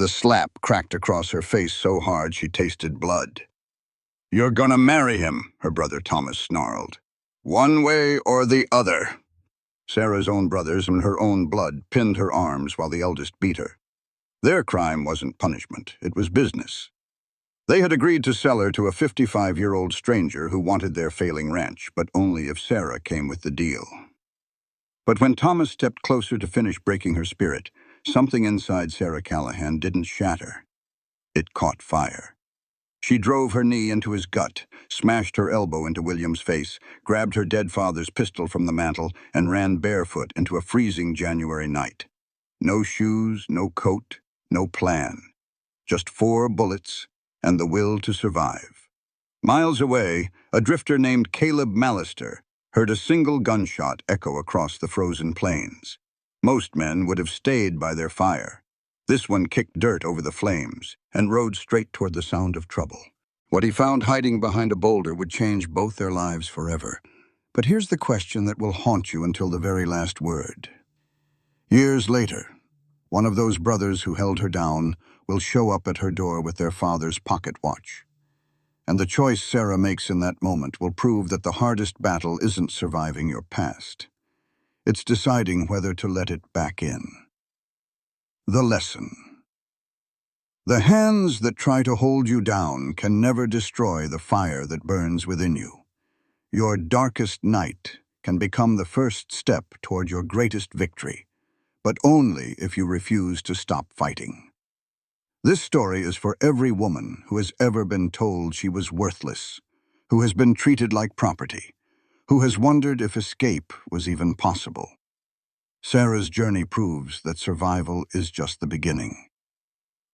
The slap cracked across her face so hard she tasted blood. "You're gonna marry him," her brother Thomas snarled. "One way or the other." Sarah's own brothers and her own blood pinned her arms while the eldest beat her. Their crime wasn't punishment, it was business. They had agreed to sell her to a 55-year-old stranger who wanted their failing ranch, but only if Sarah came with the deal. But when Thomas stepped closer to finish breaking her spirit, something inside Sarah Callahan didn't shatter. It caught fire. She drove her knee into his gut, smashed her elbow into William's face, grabbed her dead father's pistol from the mantel, and ran barefoot into a freezing January night. No shoes, no coat, no plan. Just 4 bullets and the will to survive. Miles away, a drifter named Caleb Mallister heard a single gunshot echo across the frozen plains. Most men would have stayed by their fire. This one kicked dirt over the flames and rode straight toward the sound of trouble. What he found hiding behind a boulder would change both their lives forever. But here's the question that will haunt you until the very last word. Years later, one of those brothers who held her down will show up at her door with their father's pocket watch. And the choice Sarah makes in that moment will prove that the hardest battle isn't surviving your past. It's deciding whether to let it back in. The lesson. The hands that try to hold you down can never destroy the fire that burns within you. Your darkest night can become the first step toward your greatest victory, but only if you refuse to stop fighting. This story is for every woman who has ever been told she was worthless, who has been treated like property, who has wondered if escape was even possible. Sarah's journey proves that survival is just the beginning.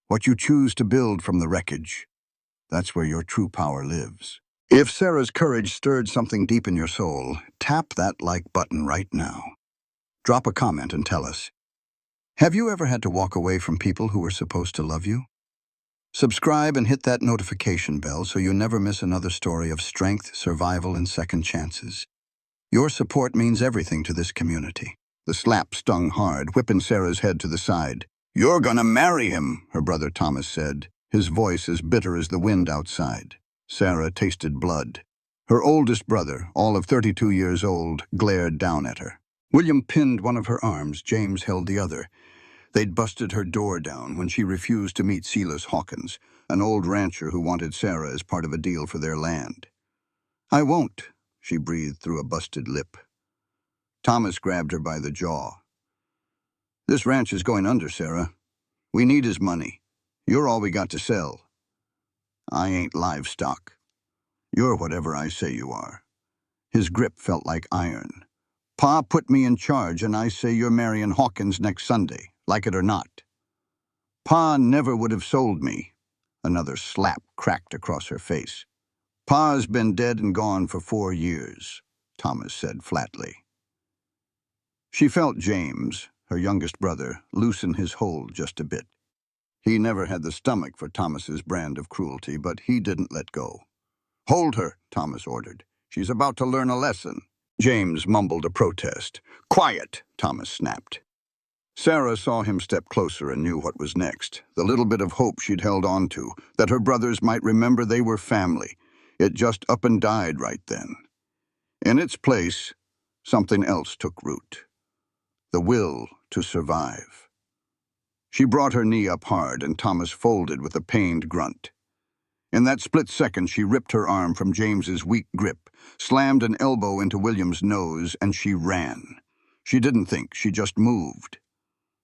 What you choose to build from the wreckage, that's where your true power lives. If Sarah's courage stirred something deep in your soul, tap that like button right now. Drop a comment and tell us, have you ever had to walk away from people who were supposed to love you? Subscribe and hit that notification bell so you never miss another story of strength, survival, and second chances. Your support means everything to this community. The slap stung hard, whipping Sarah's head to the side. "You're gonna marry him," her brother Thomas said, his voice as bitter as the wind outside. Sarah tasted blood. Her oldest brother, all of 32 years old, glared down at her. William pinned one of her arms, James held the other. They'd busted her door down when she refused to meet Silas Hawkins, an old rancher who wanted Sarah as part of a deal for their land. "I won't," she breathed through a busted lip. Thomas grabbed her by the jaw. "This ranch is going under, Sarah. We need his money. You're all we got to sell." "I ain't livestock. You're whatever I say you are." His grip felt like iron. "Pa put me in charge, and I say you're marrying Hawkins next Sunday, like it or not." "Pa never would have sold me." Another slap cracked across her face. "Pa's been dead and gone for 4 years, Thomas said flatly. She felt James, her youngest brother, loosen his hold just a bit. He never had the stomach for Thomas's brand of cruelty, but he didn't let go. "Hold her," Thomas ordered. "She's about to learn a lesson." James mumbled a protest. "Quiet," Thomas snapped. Sarah saw him step closer and knew what was next. The little bit of hope she'd held on to, that her brothers might remember they were family. It just up and died right then. In its place, something else took root. The will to survive. She brought her knee up hard, and Thomas folded with a pained grunt. In that split second, she ripped her arm from James's weak grip, slammed an elbow into William's nose, and she ran. She didn't think, she just moved.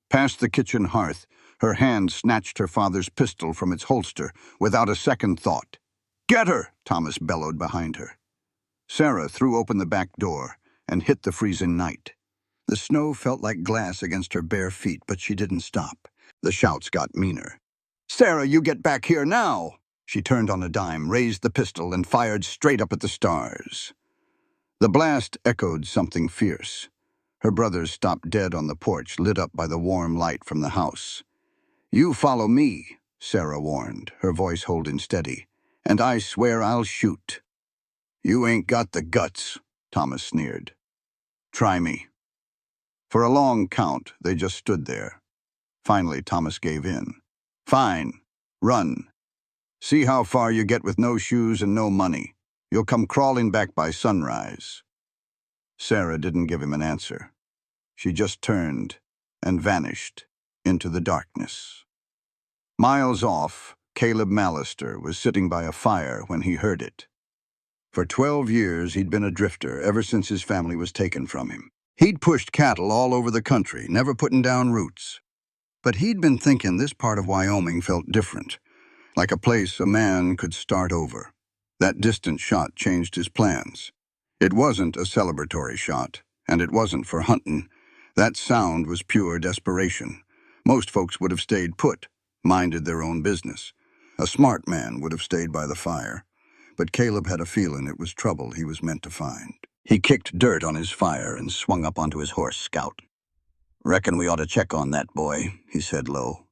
Past the kitchen hearth, her hand snatched her father's pistol from its holster without a second thought. "Get her!" Thomas bellowed behind her. Sarah threw open the back door and hit the freezing night. The snow felt like glass against her bare feet, but she didn't stop. The shouts got meaner. "Sarah, you get back here now!" She turned on a dime, raised the pistol, and fired straight up at the stars. The blast echoed something fierce. Her brothers stopped dead on the porch, lit up by the warm light from the house. "You follow me," Sarah warned, her voice holding steady, "and I swear I'll shoot." "You ain't got the guts," Thomas sneered. "Try me." For a long count, they just stood there. Finally, Thomas gave in. Fine. Run. See how far you get with no shoes and no money. You'll come crawling back by sunrise." Sarah didn't give him an answer. She just turned and vanished into the darkness. Miles off, Caleb Mallister was sitting by a fire when he heard it. For 12 years, he'd been a drifter ever since his family was taken from him. He'd pushed cattle all over the country, never putting down roots. But he'd been thinking this part of Wyoming felt different, like a place a man could start over. That distant shot changed his plans. It wasn't a celebratory shot, and it wasn't for hunting. That sound was pure desperation. Most folks would have stayed put, minded their own business. A smart man would have stayed by the fire. But Caleb had a feeling it was trouble he was meant to find. He kicked dirt on his fire and swung up onto his horse Scout. "Reckon we ought to check on that boy," he said low.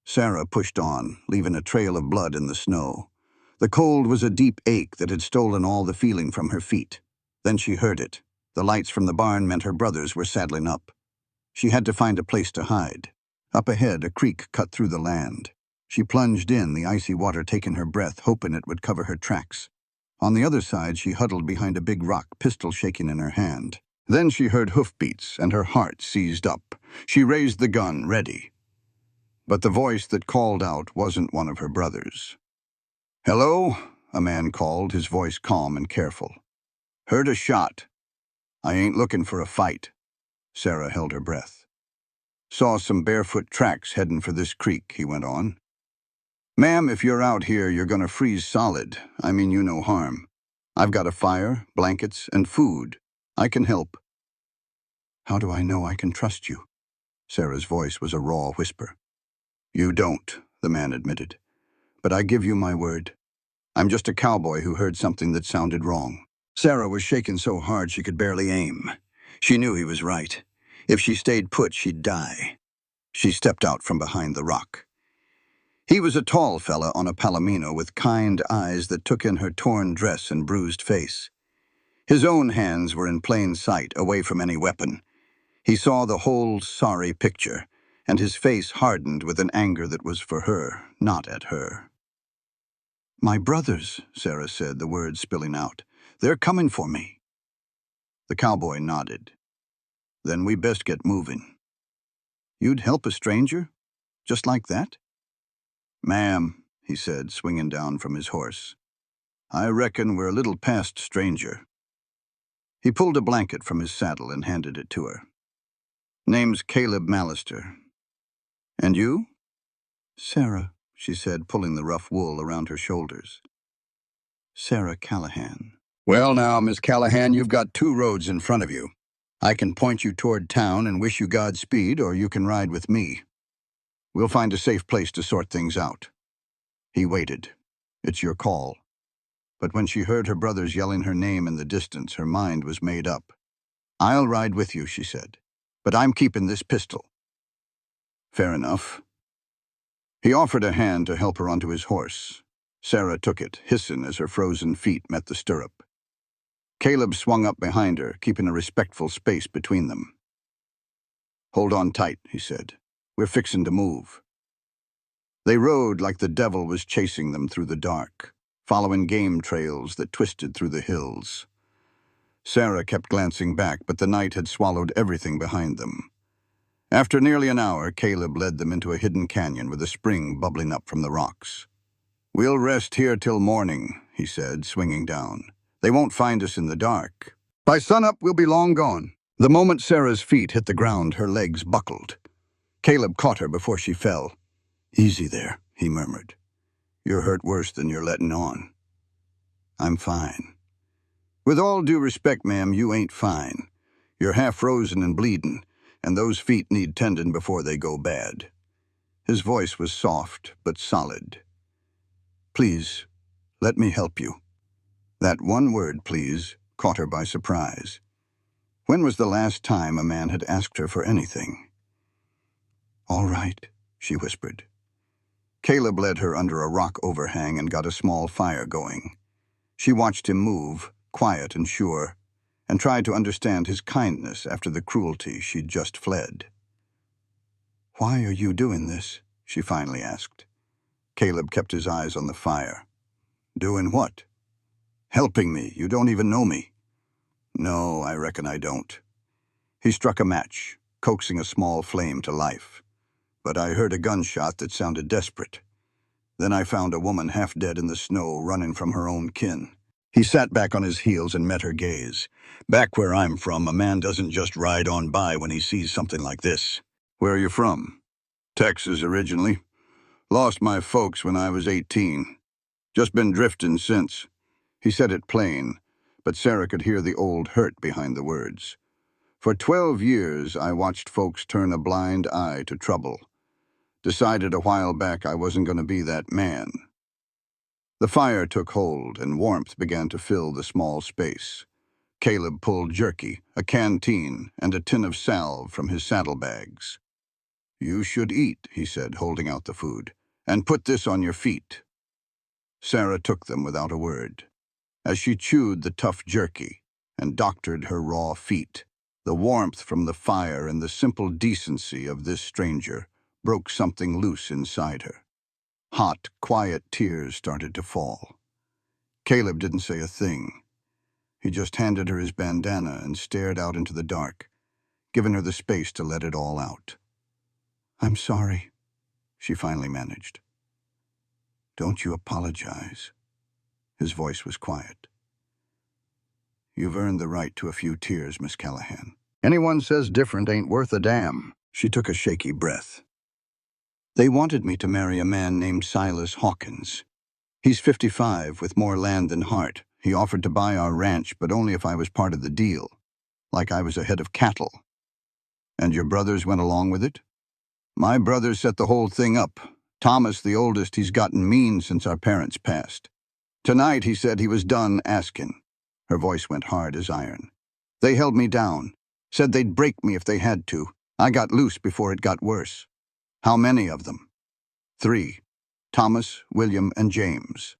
Sarah pushed on, leaving a trail of blood in the snow. The cold was a deep ache that had stolen all the feeling from her feet. Then she heard it. The lights from the barn meant her brothers were saddling up. She had to find a place to hide. Up ahead, a creek cut through the land. She plunged in, the icy water taking her breath, hoping it would cover her tracks. On the other side, she huddled behind a big rock, pistol shaking in her hand. Then she heard hoofbeats, and her heart seized up. She raised the gun, ready. But the voice that called out wasn't one of her brothers. "Hello?" a man called, his voice calm and careful. "Heard a shot. I ain't looking for a fight." Sarah held her breath. "Saw some barefoot tracks heading for this creek," he went on. "Ma'am, if you're out here, you're gonna freeze solid. I mean you no harm. I've got a fire, blankets, and food. I can help." "How do I know I can trust you?" Sarah's voice was a raw whisper. "You don't," the man admitted. "But I give you my word. I'm just a cowboy who heard something that sounded wrong." Sarah was shaking so hard she could barely aim. She knew he was right. If she stayed put, she'd die. She stepped out from behind the rock. He was a tall fella on a palomino with kind eyes that took in her torn dress and bruised face. His own hands were in plain sight, away from any weapon. He saw the whole sorry picture, and his face hardened with an anger that was for her, not at her. "My brothers," Sarah said, the words spilling out. "They're coming for me." The cowboy nodded. "Then we best get moving." "You'd help a stranger? Just like that?" "Ma'am," he said, swinging down from his horse, "I reckon we're a little past stranger." He pulled a blanket from his saddle and handed it to her. "Name's Caleb Mallister. And you?" "Sarah," she said, pulling the rough wool around her shoulders. "Sarah Callahan." "Well now, Miss Callahan, you've got two roads in front of you. I can point you toward town and wish you Godspeed, or you can ride with me. We'll find a safe place to sort things out." He waited. "It's your call." But when she heard her brothers yelling her name in the distance, her mind was made up. "I'll ride with you," she said. "But I'm keeping this pistol." "Fair enough." He offered a hand to help her onto his horse. Sarah took it, hissing as her frozen feet met the stirrup. Caleb swung up behind her, keeping a respectful space between them. "Hold on tight," he said. "We're fixing to move." They rode like the devil was chasing them through the dark, following game trails that twisted through the hills. Sarah kept glancing back, but the night had swallowed everything behind them. After nearly an hour, Caleb led them into a hidden canyon with a spring bubbling up from the rocks. "We'll rest here till morning," he said, swinging down. "They won't find us in the dark. By sunup, we'll be long gone." The moment Sarah's feet hit the ground, her legs buckled. Caleb caught her before she fell. "Easy there," he murmured. "You're hurt worse than you're letting on." "I'm fine." "With all due respect, ma'am, you ain't fine. You're half frozen and bleeding, and those feet need tending before they go bad." His voice was soft but solid. "Please, let me help you." That one word, "please," caught her by surprise. When was the last time a man had asked her for anything? "All right," she whispered. Caleb led her under a rock overhang and got a small fire going. She watched him move, quiet and sure, and tried to understand his kindness after the cruelty she'd just fled. "Why are you doing this?" she finally asked. Caleb kept his eyes on the fire. Doing what? Helping me. You don't even know me. No, I reckon I don't. He struck a match, coaxing a small flame to life. But I heard a gunshot that sounded desperate. Then I found a woman half dead in the snow, running from her own kin. He sat back on his heels and met her gaze. Back where I'm from, a man doesn't just ride on by when he sees something like this. Where are you from? Texas originally. Lost my folks when I was 18. Just been drifting since. He said it plain, but Sarah could hear the old hurt behind the words. For 12 years, I watched folks turn a blind eye to trouble. Decided a while back I wasn't going to be that man. The fire took hold, and warmth began to fill the small space. Caleb pulled jerky, a canteen, and a tin of salve from his saddlebags. You should eat, he said, holding out the food, and put this on your feet. Sarah took them without a word. As she chewed the tough jerky and doctored her raw feet, the warmth from the fire and the simple decency of this stranger broke something loose inside her. Hot, quiet tears started to fall. Caleb didn't say a thing. He just handed her his bandana and stared out into the dark, giving her the space to let it all out. I'm sorry, she finally managed. Don't you apologize. His voice was quiet. You've earned the right to a few tears, Miss Callahan. Anyone says different ain't worth a damn. She took a shaky breath. They wanted me to marry a man named Silas Hawkins. He's 55, with more land than heart. He offered to buy our ranch, but only if I was part of the deal, like I was a head of cattle. And your brothers went along with it? My brothers set the whole thing up. Thomas, the oldest, he's gotten mean since our parents passed. Tonight he said he was done asking. Her voice went hard as iron. They held me down, said they'd break me if they had to. I got loose before it got worse. How many of them? 3. Thomas, William, and James.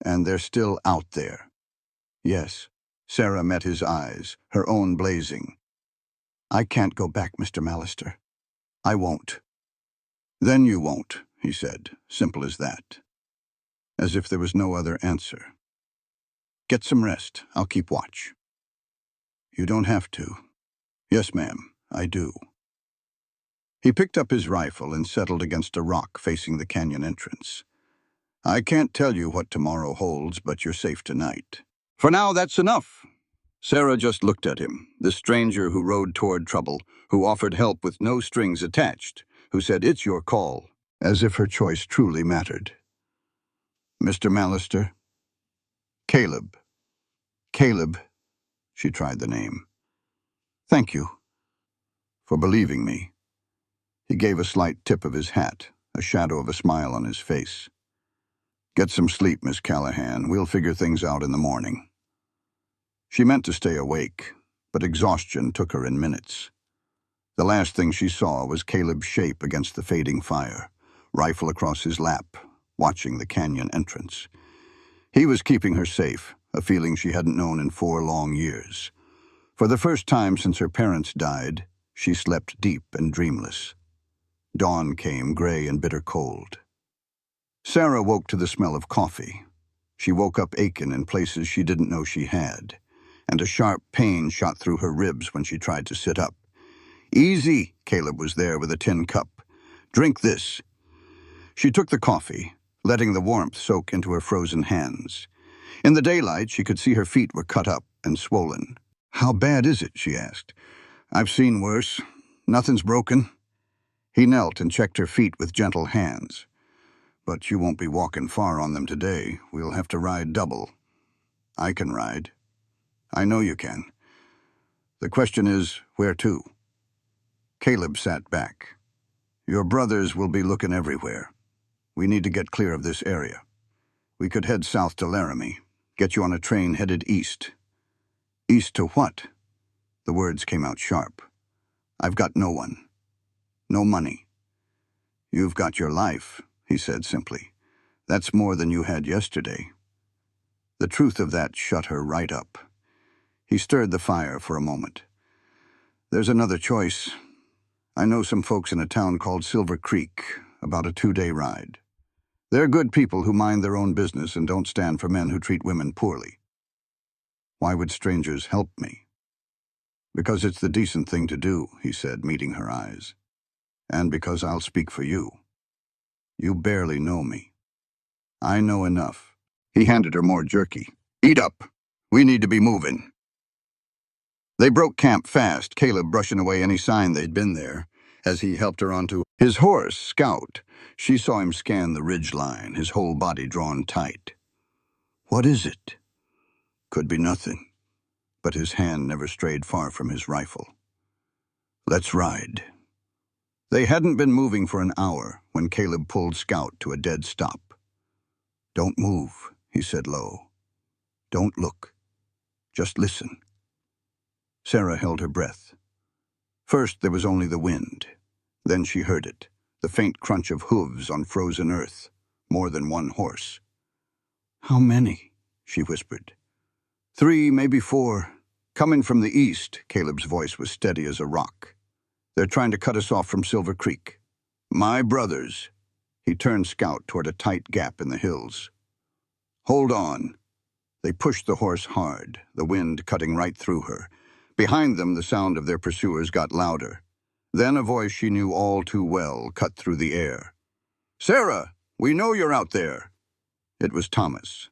And they're still out there. Yes. Sarah met his eyes, her own blazing. I can't go back, Mr. Mallister. I won't. Then you won't, he said, simple as that. As if there was no other answer. Get some rest. I'll keep watch. You don't have to. Yes, ma'am, I do. He picked up his rifle and settled against a rock facing the canyon entrance. I can't tell you what tomorrow holds, but you're safe tonight. For now, that's enough. Sarah just looked at him, the stranger who rode toward trouble, who offered help with no strings attached, who said, it's your call, as if her choice truly mattered. Mr. Mallister? Caleb. Caleb, she tried the name. Thank you for believing me. He gave a slight tip of his hat, a shadow of a smile on his face. Get some sleep, Miss Callahan. We'll figure things out in the morning. She meant to stay awake, but exhaustion took her in minutes. The last thing she saw was Caleb's shape against the fading fire, rifle across his lap, watching the canyon entrance. He was keeping her safe, a feeling she hadn't known in 4 long years. For the first time since her parents died, she slept deep and dreamless. Dawn came, gray and bitter cold. Sarah woke to the smell of coffee. She woke up aching in places she didn't know she had, and a sharp pain shot through her ribs when she tried to sit up. Easy, Caleb was there with a tin cup. Drink this. She took the coffee, letting the warmth soak into her frozen hands. In the daylight, she could see her feet were cut up and swollen. How bad is it, she asked. I've seen worse. Nothing's broken. He knelt and checked her feet with gentle hands. But you won't be walking far on them today. We'll have to ride double. I can ride. I know you can. The question is, where to? Caleb sat back. Your brothers will be looking everywhere. We need to get clear of this area. We could head south to Laramie, get you on a train headed east. East to what? The words came out sharp. I've got no one. No money. You've got your life, he said simply. That's more than you had yesterday. The truth of that shut her right up. He stirred the fire for a moment. There's another choice. I know some folks in a town called Silver Creek, about a 2-day ride. They're good people who mind their own business and don't stand for men who treat women poorly. Why would strangers help me? Because it's the decent thing to do, he said, meeting her eyes. And because I'll speak for you. You barely know me. I know enough. He handed her more jerky. Eat up. We need to be moving. They broke camp fast, Caleb brushing away any sign they'd been there. As he helped her onto his horse, Scout, she saw him scan the ridge line, his whole body drawn tight. What is it? Could be nothing, but his hand never strayed far from his rifle. Let's ride. They hadn't been moving for an hour when Caleb pulled Scout to a dead stop. Don't move, he said low. Don't look. Just listen. Sarah held her breath. First there was only the wind. Then she heard it, the faint crunch of hooves on frozen earth, more than one horse. How many? She whispered. 3, maybe 4. Coming from the east, Caleb's voice was steady as a rock. They're trying to cut us off from Silver Creek. My brothers. He turned Scout toward a tight gap in the hills. Hold on. They pushed the horse hard, the wind cutting right through her. Behind them, the sound of their pursuers got louder. Then a voice she knew all too well cut through the air. Sarah, we know you're out there. It was Thomas.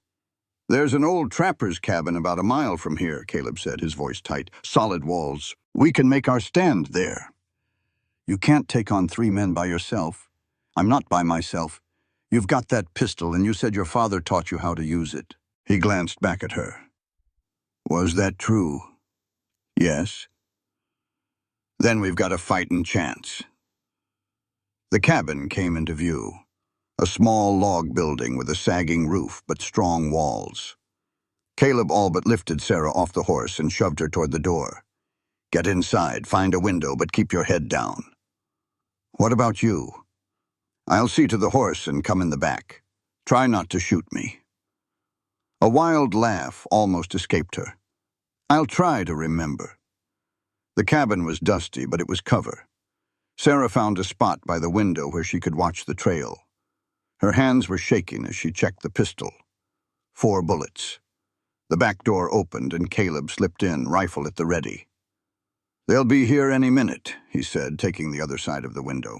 There's an old trapper's cabin about a mile from here, Caleb said, his voice tight. Solid walls. We can make our stand there. You can't take on 3 men by yourself. I'm not by myself. You've got that pistol, and you said your father taught you how to use it. He glanced back at her. Was that true? Yes. Then we've got a fighting chance. The cabin came into view. A small log building with a sagging roof but strong walls. Caleb all but lifted Sarah off the horse and shoved her toward the door. Get inside, find a window, but keep your head down. What about you? I'll see to the horse and come in the back. Try not to shoot me. A wild laugh almost escaped her. I'll try to remember. The cabin was dusty, but it was cover. Sarah found a spot by the window where she could watch the trail. Her hands were shaking as she checked the pistol. 4 bullets. The back door opened and Caleb slipped in, rifle at the ready. They'll be here any minute, he said, taking the other side of the window.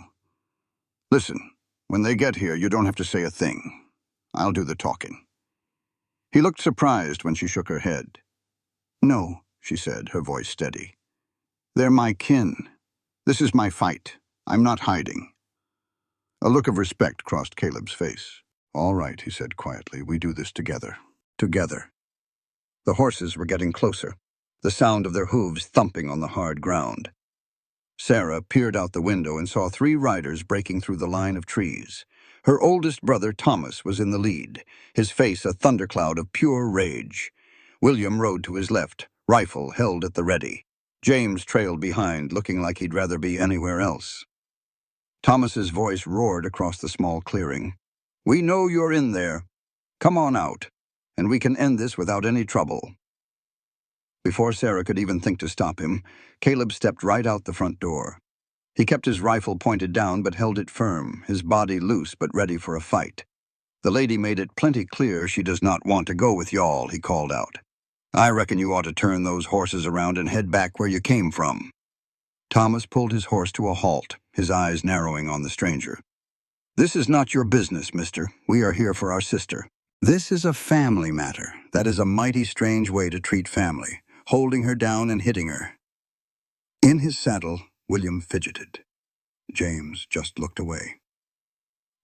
Listen, when they get here, you don't have to say a thing. I'll do the talking. He looked surprised when she shook her head. No, she said, her voice steady. They're my kin. This is my fight. I'm not hiding. A look of respect crossed Caleb's face. All right, he said quietly, we do this together. Together. The horses were getting closer, the sound of their hooves thumping on the hard ground. Sarah peered out the window and saw 3 riders breaking through the line of trees. Her oldest brother, Thomas, was in the lead, his face a thundercloud of pure rage. William rode to his left, rifle held at the ready. James trailed behind, looking like he'd rather be anywhere else. Thomas's voice roared across the small clearing. We know you're in there. Come on out, and we can end this without any trouble. Before Sarah could even think to stop him, Caleb stepped right out the front door. He kept his rifle pointed down but held it firm, his body loose but ready for a fight. The lady made it plenty clear she does not want to go with y'all, he called out. I reckon you ought to turn those horses around and head back where you came from. Thomas pulled his horse to a halt, his eyes narrowing on the stranger. This is not your business, mister. We are here for our sister. This is a family matter. That is a mighty strange way to treat family, holding her down and hitting her. In his saddle, William fidgeted. James just looked away.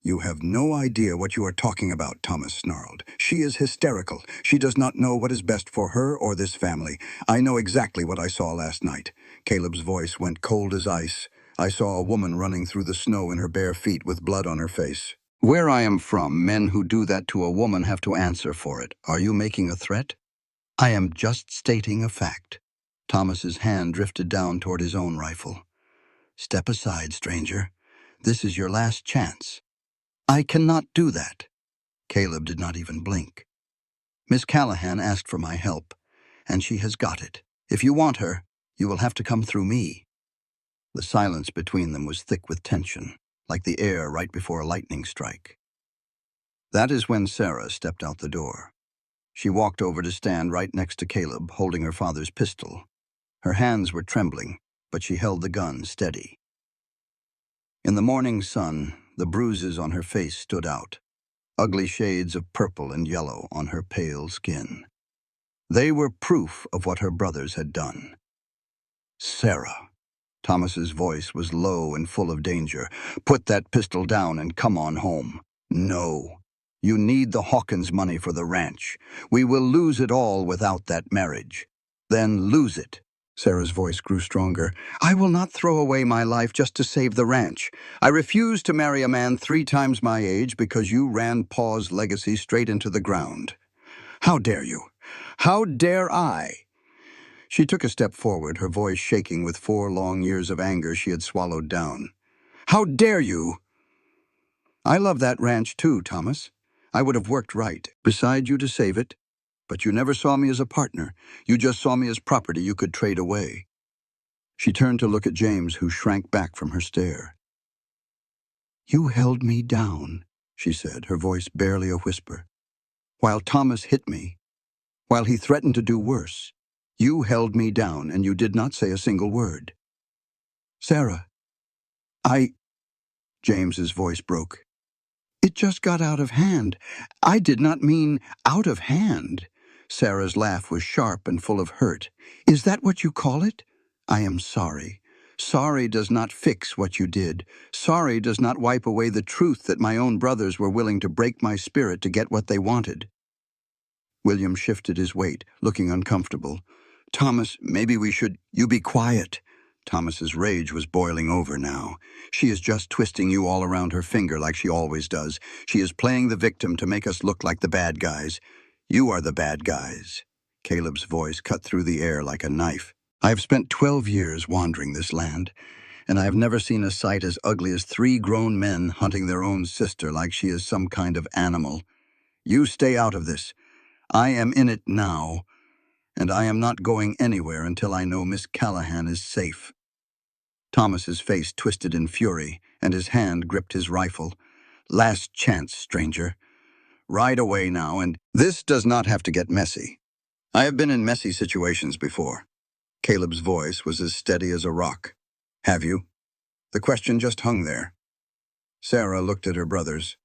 You have no idea what you are talking about, Thomas snarled. She is hysterical. She does not know what is best for her or this family. I know exactly what I saw last night. Caleb's voice went cold as ice. I saw a woman running through the snow in her bare feet with blood on her face. Where I am from, men who do that to a woman have to answer for it. Are you making a threat? I am just stating a fact. Thomas's hand drifted down toward his own rifle. Step aside, stranger. This is your last chance. I cannot do that. Caleb did not even blink. Miss Callahan asked for my help, and she has got it. If you want her, you will have to come through me. The silence between them was thick with tension. like the air right before a lightning strike. That is when Sarah stepped out the door. She walked over to stand right next to Caleb, holding her father's pistol. Her hands were trembling, but she held the gun steady. In the morning sun, the bruises on her face stood out, ugly shades of purple and yellow on her pale skin. They were proof of what her brothers had done. Sarah. Thomas's voice was low and full of danger. Put that pistol down and come on home. No. You need the Hawkins money for the ranch. We will lose it all without that marriage. Then lose it. Sarah's voice grew stronger. I will not throw away my life just to save the ranch. I refuse to marry a man 3 times my age because you ran Pa's legacy straight into the ground. How dare you? How dare I? She took a step forward, her voice shaking with 4 long years of anger she had swallowed down. How dare you? I love that ranch too, Thomas. I would have worked right beside you to save it, but you never saw me as a partner. You just saw me as property you could trade away. She turned to look at James, who shrank back from her stare. You held me down, she said, her voice barely a whisper. While Thomas hit me, while he threatened to do worse, you held me down and you did not say a single word. Sarah, James's voice broke. It just got out of hand. I did not mean out of hand. Sarah's laugh was sharp and full of hurt. Is that what you call it? I am sorry. Sorry does not fix what you did. Sorry does not wipe away the truth that my own brothers were willing to break my spirit to get what they wanted. William shifted his weight, looking uncomfortable. Thomas, maybe we should... You be quiet. Thomas's rage was boiling over now. She is just twisting you all around her finger like she always does. She is playing the victim to make us look like the bad guys. You are the bad guys. Caleb's voice cut through the air like a knife. I have spent 12 years wandering this land, and I have never seen a sight as ugly as 3 grown men hunting their own sister like she is some kind of animal. You stay out of this. I am in it now, and I am not going anywhere until I know Miss Callahan is safe. Thomas's face twisted in fury, and his hand gripped his rifle. Last chance, stranger. Ride away now, and this does not have to get messy. I have been in messy situations before. Caleb's voice was as steady as a rock. Have you? The question just hung there. Sarah looked at her brothers.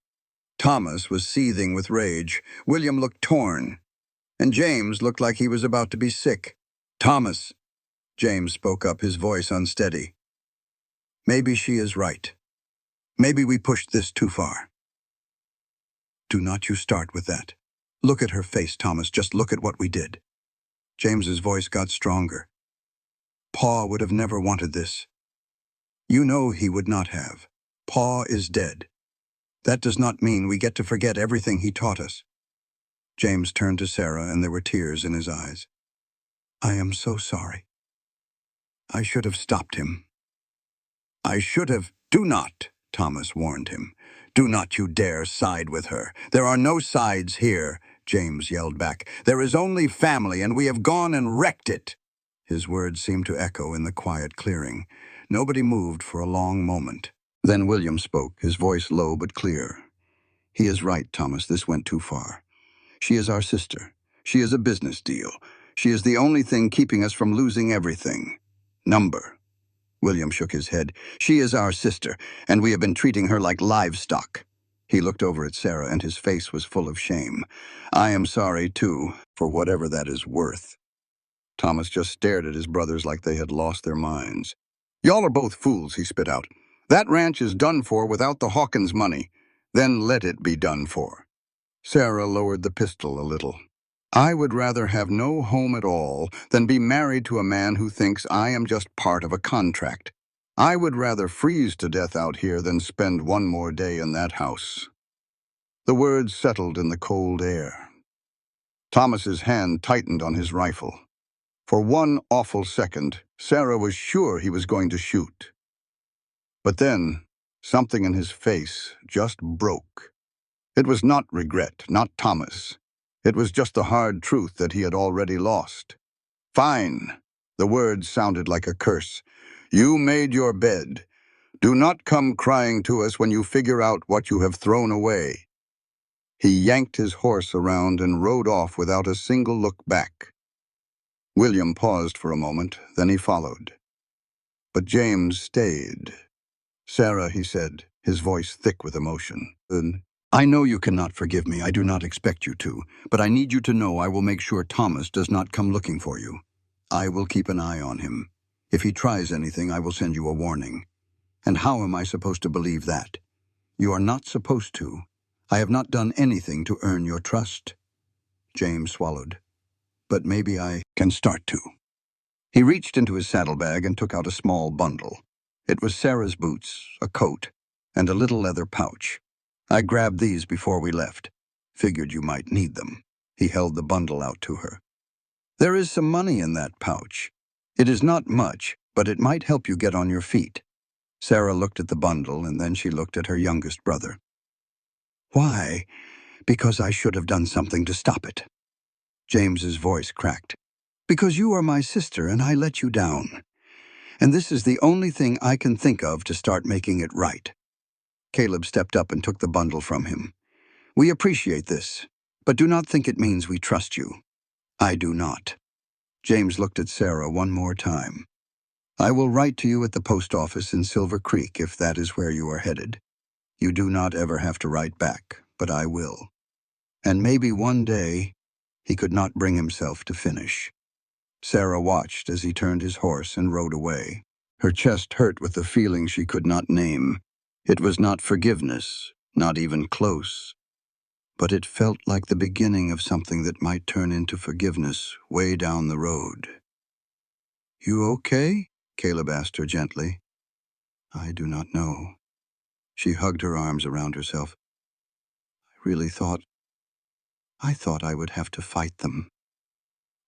Thomas was seething with rage. William looked torn. And James looked like he was about to be sick. Thomas, James spoke up, his voice unsteady. Maybe she is right. Maybe we pushed this too far. Do not you start with that. Look at her face, Thomas. Just look at what we did. James's voice got stronger. Pa would have never wanted this. You know he would not have. Pa is dead. That does not mean we get to forget everything he taught us. James turned to Sarah, and there were tears in his eyes. I am so sorry. I should have stopped him. I should have... Do not, Thomas warned him. Do not you dare side with her. There are no sides here, James yelled back. There is only family, and we have gone and wrecked it. His words seemed to echo in the quiet clearing. Nobody moved for a long moment. Then William spoke, his voice low but clear. He is right, Thomas. This went too far. She is our sister. She is a business deal. She is the only thing keeping us from losing everything. Number. William shook his head. She is our sister, and we have been treating her like livestock. He looked over at Sarah, and his face was full of shame. I am sorry, too, for whatever that is worth. Thomas just stared at his brothers like they had lost their minds. Y'all are both fools, he spit out. That ranch is done for without the Hawkins money. Then let it be done for. Sarah lowered the pistol a little. I would rather have no home at all than be married to a man who thinks I am just part of a contract. I would rather freeze to death out here than spend one more day in that house. The words settled in the cold air. Thomas's hand tightened on his rifle. For one awful second, Sarah was sure he was going to shoot. But then, something in his face just broke. It was not regret, not Thomas. It was just the hard truth that he had already lost. Fine. The words sounded like a curse. You made your bed. Do not come crying to us when you figure out what you have thrown away." He yanked his horse around and rode off without a single look back. William paused for a moment, then he followed. But James stayed. "Sarah," he said, his voice thick with emotion. "I know you cannot forgive me. I do not expect you to. But I need you to know I will make sure Thomas does not come looking for you. I will keep an eye on him. If he tries anything, I will send you a warning. And how am I supposed to believe that? You are not supposed to. I have not done anything to earn your trust." James swallowed. "But maybe I can start to." He reached into his saddlebag and took out a small bundle. It was Sarah's boots, a coat, and a little leather pouch. "I grabbed these before we left. Figured you might need them." He held the bundle out to her. "There is some money in that pouch. It is not much, but it might help you get on your feet." Sarah looked at the bundle, and then she looked at her youngest brother. "Why? Because I should have done something to stop it." James's voice cracked. "Because you are my sister and I let you down. And this is the only thing I can think of to start making it right." Caleb stepped up and took the bundle from him. "We appreciate this, but do not think it means we trust you." "I do not." James looked at Sarah one more time. "I will write to you at the post office in Silver Creek if that is where you are headed. You do not ever have to write back, but I will. And maybe one day," he could not bring himself to finish. Sarah watched as he turned his horse and rode away. Her chest hurt with a feeling she could not name. It was not forgiveness, not even close. But it felt like the beginning of something that might turn into forgiveness way down the road. "You okay?" Caleb asked her gently. "I do not know." She hugged her arms around herself. I thought I would have to fight them.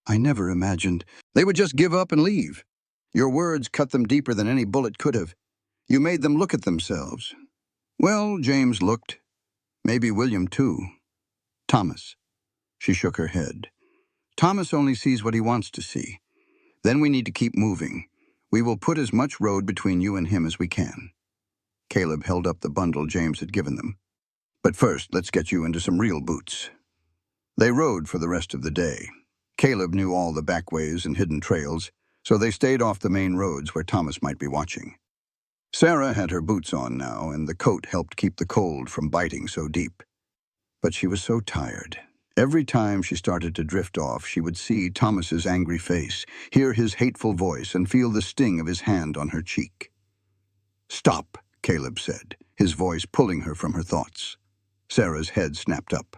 I never imagined they would just give up and leave. Your words cut them deeper than any bullet could have. You made them look at themselves. Well, James looked. Maybe William too. Thomas. She shook her head. Thomas only sees what he wants to see. Then we need to keep moving. We will put as much road between you and him as we can. Caleb held up the bundle James had given them. But first, let's get you into some real boots. They rode for the rest of the day. Caleb knew all the backways and hidden trails, so they stayed off the main roads where Thomas might be watching. Sarah had her boots on now, and the coat helped keep the cold from biting so deep. But she was so tired. Every time she started to drift off, she would see Thomas's angry face, hear his hateful voice, and feel the sting of his hand on her cheek. "Stop," Caleb said, his voice pulling her from her thoughts. Sarah's head snapped up.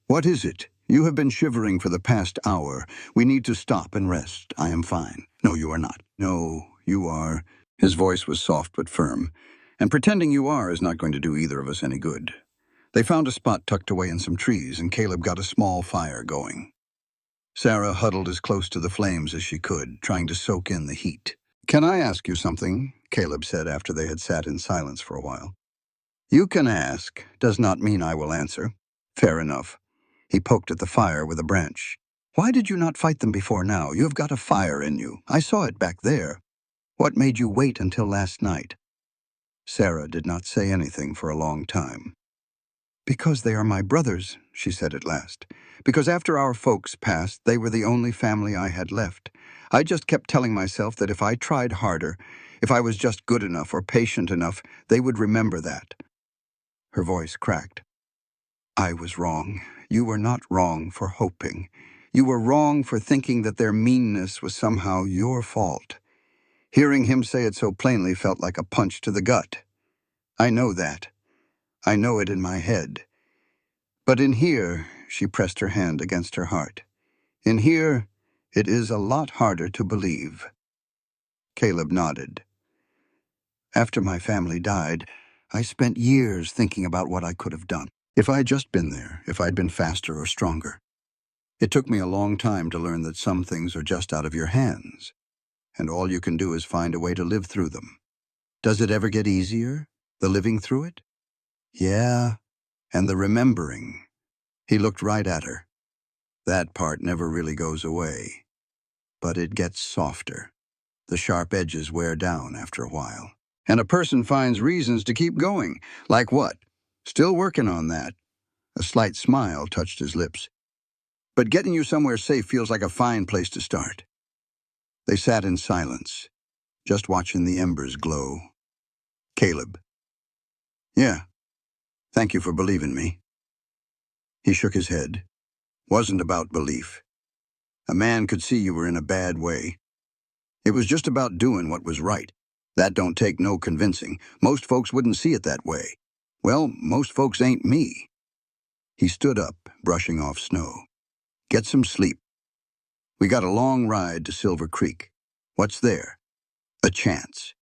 "What is it? You have been shivering for the past hour. We need to stop and rest. I am fine." "No, you are not." "No, you are." His voice was soft but firm. "And pretending you are is not going to do either of us any good." They found a spot tucked away in some trees, and Caleb got a small fire going. Sarah huddled as close to the flames as she could, trying to soak in the heat. "Can I ask you something?" Caleb said after they had sat in silence for a while. "You can ask, does not mean I will answer." "Fair enough." He poked at the fire with a branch. "Why did you not fight them before now? You have got a fire in you. I saw it back there. What made you wait until last night?" Sarah did not say anything for a long time. "Because they are my brothers," she said at last. "Because after our folks passed, they were the only family I had left. I just kept telling myself that if I tried harder, if I was just good enough or patient enough, they would remember that." Her voice cracked. "I was wrong. You were not wrong for hoping. You were wrong for thinking that their meanness was somehow your fault." Hearing him say it so plainly felt like a punch to the gut. "I know that. I know it in my head. But in here," she pressed her hand against her heart, "in here, it is a lot harder to believe." Caleb nodded. "After my family died, I spent years thinking about what I could have done. If I'd just been there, if I'd been faster or stronger. It took me a long time to learn that some things are just out of your hands, and all you can do is find a way to live through them. Does it ever get easier, the living through it?" "Yeah, and the remembering." He looked right at her. "That part never really goes away. But it gets softer. The sharp edges wear down after a while." And a person finds reasons to keep going. Like what? Still working on that. A slight smile touched his lips. But getting you somewhere safe feels like a fine place to start. They sat in silence, just watching the embers glow. Caleb. Yeah, thank you for believing me. He shook his head. Wasn't about belief. A man could see you were in a bad way. It was just about doing what was right. That don't take no convincing. Most folks wouldn't see it that way. Well, most folks ain't me. He stood up, brushing off snow. Get some sleep. We got a long ride to Silver Creek. What's there? A chance.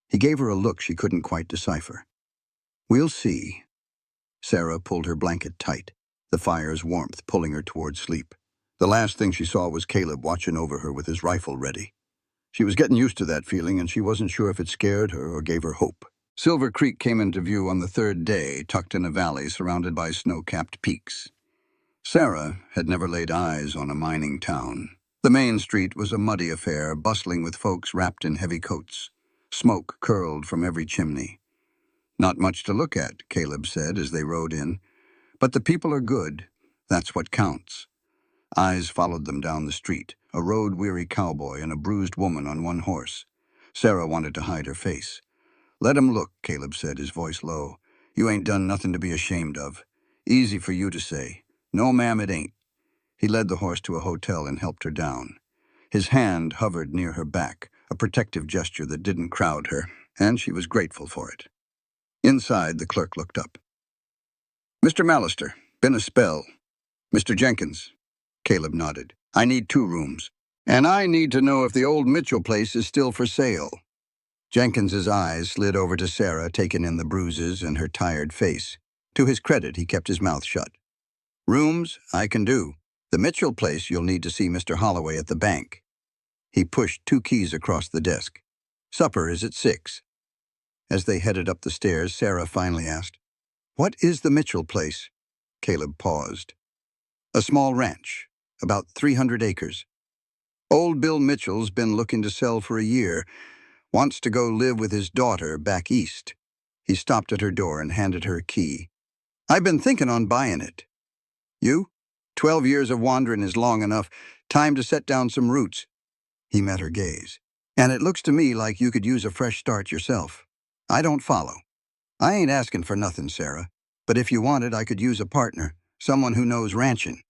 He gave her a look she couldn't quite decipher. We'll see. Sarah pulled her blanket tight, the fire's warmth pulling her toward sleep. The last thing she saw was Caleb watching over her with his rifle ready. She was getting used to that feeling, and she wasn't sure if it scared her or gave her hope. Silver Creek came into view on the third day, tucked in a valley surrounded by snow-capped peaks. Sarah had never laid eyes on a mining town. The main street was a muddy affair, bustling with folks wrapped in heavy coats. Smoke curled from every chimney. Not much to look at, Caleb said as they rode in. But the people are good. That's what counts. Eyes followed them down the street, a road-weary cowboy and a bruised woman on one horse. Sarah wanted to hide her face. Let 'em look, Caleb said, his voice low. You ain't done nothing to be ashamed of. Easy for you to say. No, ma'am, it ain't. He led the horse to a hotel and helped her down. His hand hovered near her back, a protective gesture that didn't crowd her, and she was grateful for it. Inside, the clerk looked up. Mr. Mallister, been a spell. Mr. Jenkins. Caleb nodded. I need 2 rooms. And I need to know if the old Mitchell place is still for sale. Jenkins's eyes slid over to Sarah, taking in the bruises and her tired face. To his credit, he kept his mouth shut. Rooms, I can do. The Mitchell place, you'll need to see Mr. Holloway at the bank. He pushed 2 keys across the desk. Supper is at 6. As they headed up the stairs, Sarah finally asked, What is the Mitchell place? Caleb paused. A small ranch, about 300 acres. Old Bill Mitchell's been looking to sell for a year. Wants to go live with his daughter back east. He stopped at her door and handed her a key. I've been thinking on buying it. You? 12 years of wandering is long enough. Time to set down some roots. He met her gaze. And it looks to me like you could use a fresh start yourself. I don't follow. I ain't asking for nothing, Sarah. But if you wanted, I could use a partner. Someone who knows ranching.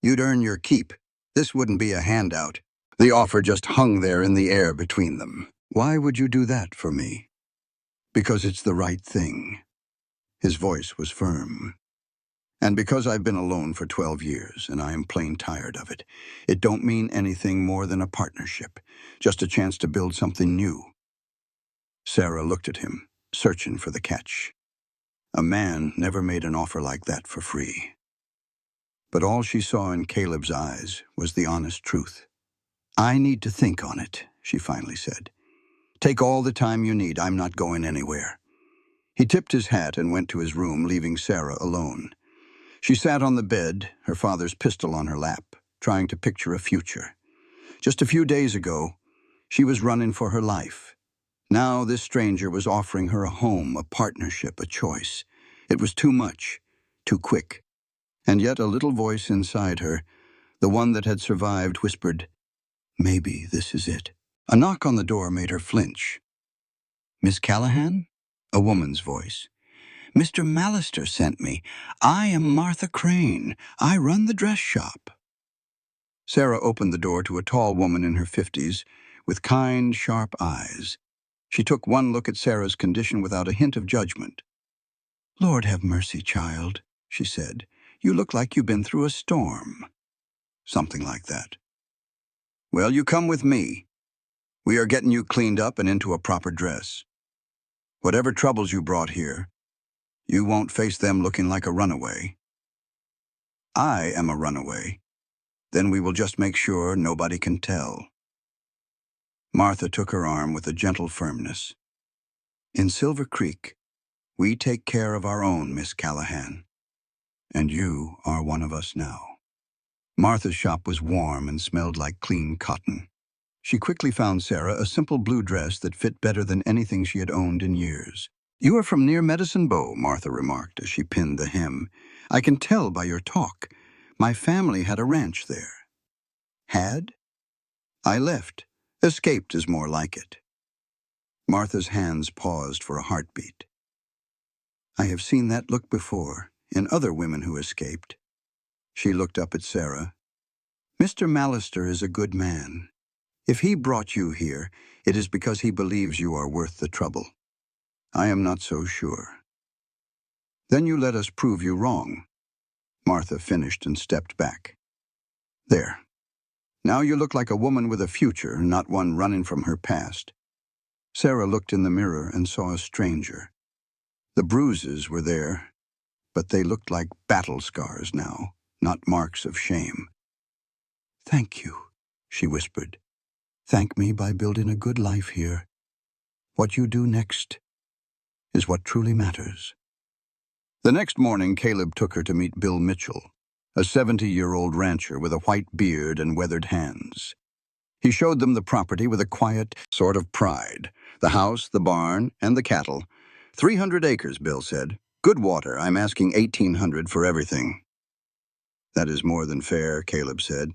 You'd earn your keep. This wouldn't be a handout. The offer just hung there in the air between them. Why would you do that for me? Because it's the right thing. His voice was firm. And because I've been alone for 12 years, and I am plain tired of it, it don't mean anything more than a partnership, just a chance to build something new. Sarah looked at him, searching for the catch. A man never made an offer like that for free. But all she saw in Caleb's eyes was the honest truth. I need to think on it, she finally said. Take all the time you need. I'm not going anywhere. He tipped his hat and went to his room, leaving Sarah alone. She sat on the bed, her father's pistol on her lap, trying to picture a future. Just a few days ago, she was running for her life. Now this stranger was offering her a home, a partnership, a choice. It was too much, too quick. And yet a little voice inside her, the one that had survived, whispered, Maybe this is it. A knock on the door made her flinch. Miss Callahan? A woman's voice. Mr. Mallister sent me. I am Martha Crane. I run the dress shop. Sarah opened the door to a tall woman in her 50s, with kind, sharp eyes. She took one look at Sarah's condition without a hint of judgment. Lord have mercy, child, she said. You look like you've been through a storm. Something like that. Well, you come with me. We are getting you cleaned up and into a proper dress. Whatever troubles you brought here, you won't face them looking like a runaway. I am a runaway. Then we will just make sure nobody can tell. Martha took her arm with a gentle firmness. In Silver Creek, we take care of our own, Miss Callahan. And you are one of us now. Martha's shop was warm and smelled like clean cotton. She quickly found Sarah a simple blue dress that fit better than anything she had owned in years. "You are from near Medicine Bow," Martha remarked as she pinned the hem. "I can tell by your talk. My family had a ranch there." "Had?" "I left. Escaped is more like it." Martha's hands paused for a heartbeat. "I have seen that look before, in other women who escaped." She looked up at Sarah. "Mr. Mallister is a good man. If he brought you here, it is because he believes you are worth the trouble. I am not so sure." "Then you let us prove you wrong." Martha finished and stepped back. "There. Now you look like a woman with a future, not one running from her past." Sarah looked in the mirror and saw a stranger. The bruises were there, but they looked like battle scars now, not marks of shame. "Thank you," she whispered. "Thank me by building a good life here. What you do next is what truly matters." The next morning, Caleb took her to meet Bill Mitchell, a 70-year-old rancher with a white beard and weathered hands. He showed them the property with a quiet sort of pride. The house, the barn, and the cattle. 300 acres, Bill said. "Good water. I'm asking 1,800 for everything." "That is more than fair," Caleb said.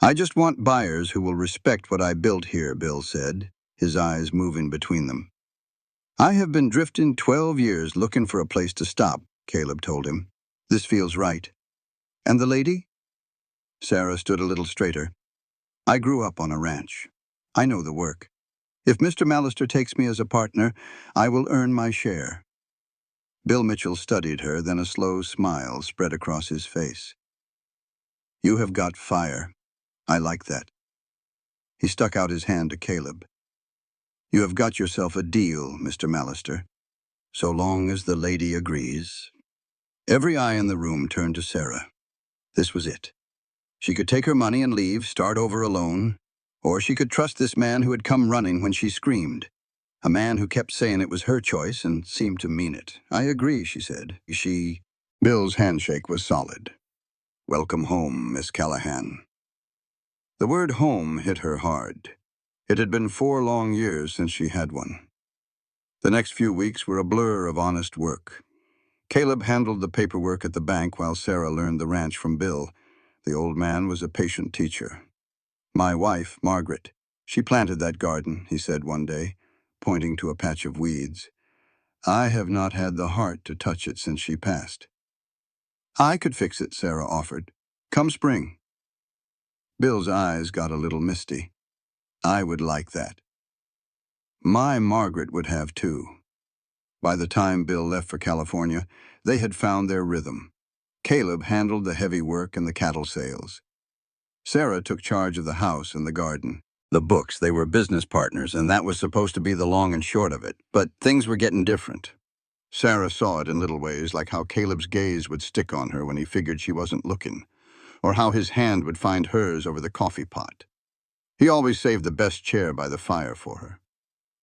"I just want buyers who will respect what I built here," Bill said, his eyes moving between them. "I have been drifting 12 years looking for a place to stop," Caleb told him. "This feels right." "And the lady?" Sarah stood a little straighter. "I grew up on a ranch. I know the work. If Mr. Mallister takes me as a partner, I will earn my share." Bill Mitchell studied her, then a slow smile spread across his face. "You have got fire. I like that." He stuck out his hand to Caleb. "You have got yourself a deal, Mr. Mallister, so long as the lady agrees." Every eye in the room turned to Sarah. This was it. She could take her money and leave, start over alone, or she could trust this man who had come running when she screamed. A man who kept saying it was her choice and seemed to mean it. "I agree," she said. Bill's handshake was solid. "Welcome home, Miss Callahan." The word home hit her hard. It had been 4 long years since she had one. The next few weeks were a blur of honest work. Caleb handled the paperwork at the bank while Sarah learned the ranch from Bill. The old man was a patient teacher. "My wife, Margaret. She planted that garden," he said one day, pointing to a patch of weeds. "I have not had the heart to touch it since she passed." "I could fix it," Sarah offered. "Come spring." Bill's eyes got a little misty. "I would like that." My Margaret would have too. By the time Bill left for California, they had found their rhythm. Caleb handled the heavy work and the cattle sales. Sarah took charge of the house and the garden. The books, they were business partners, and that was supposed to be the long and short of it. But things were getting different. Sarah saw it in little ways, like how Caleb's gaze would stick on her when he figured she wasn't looking, or how his hand would find hers over the coffee pot. He always saved the best chair by the fire for her.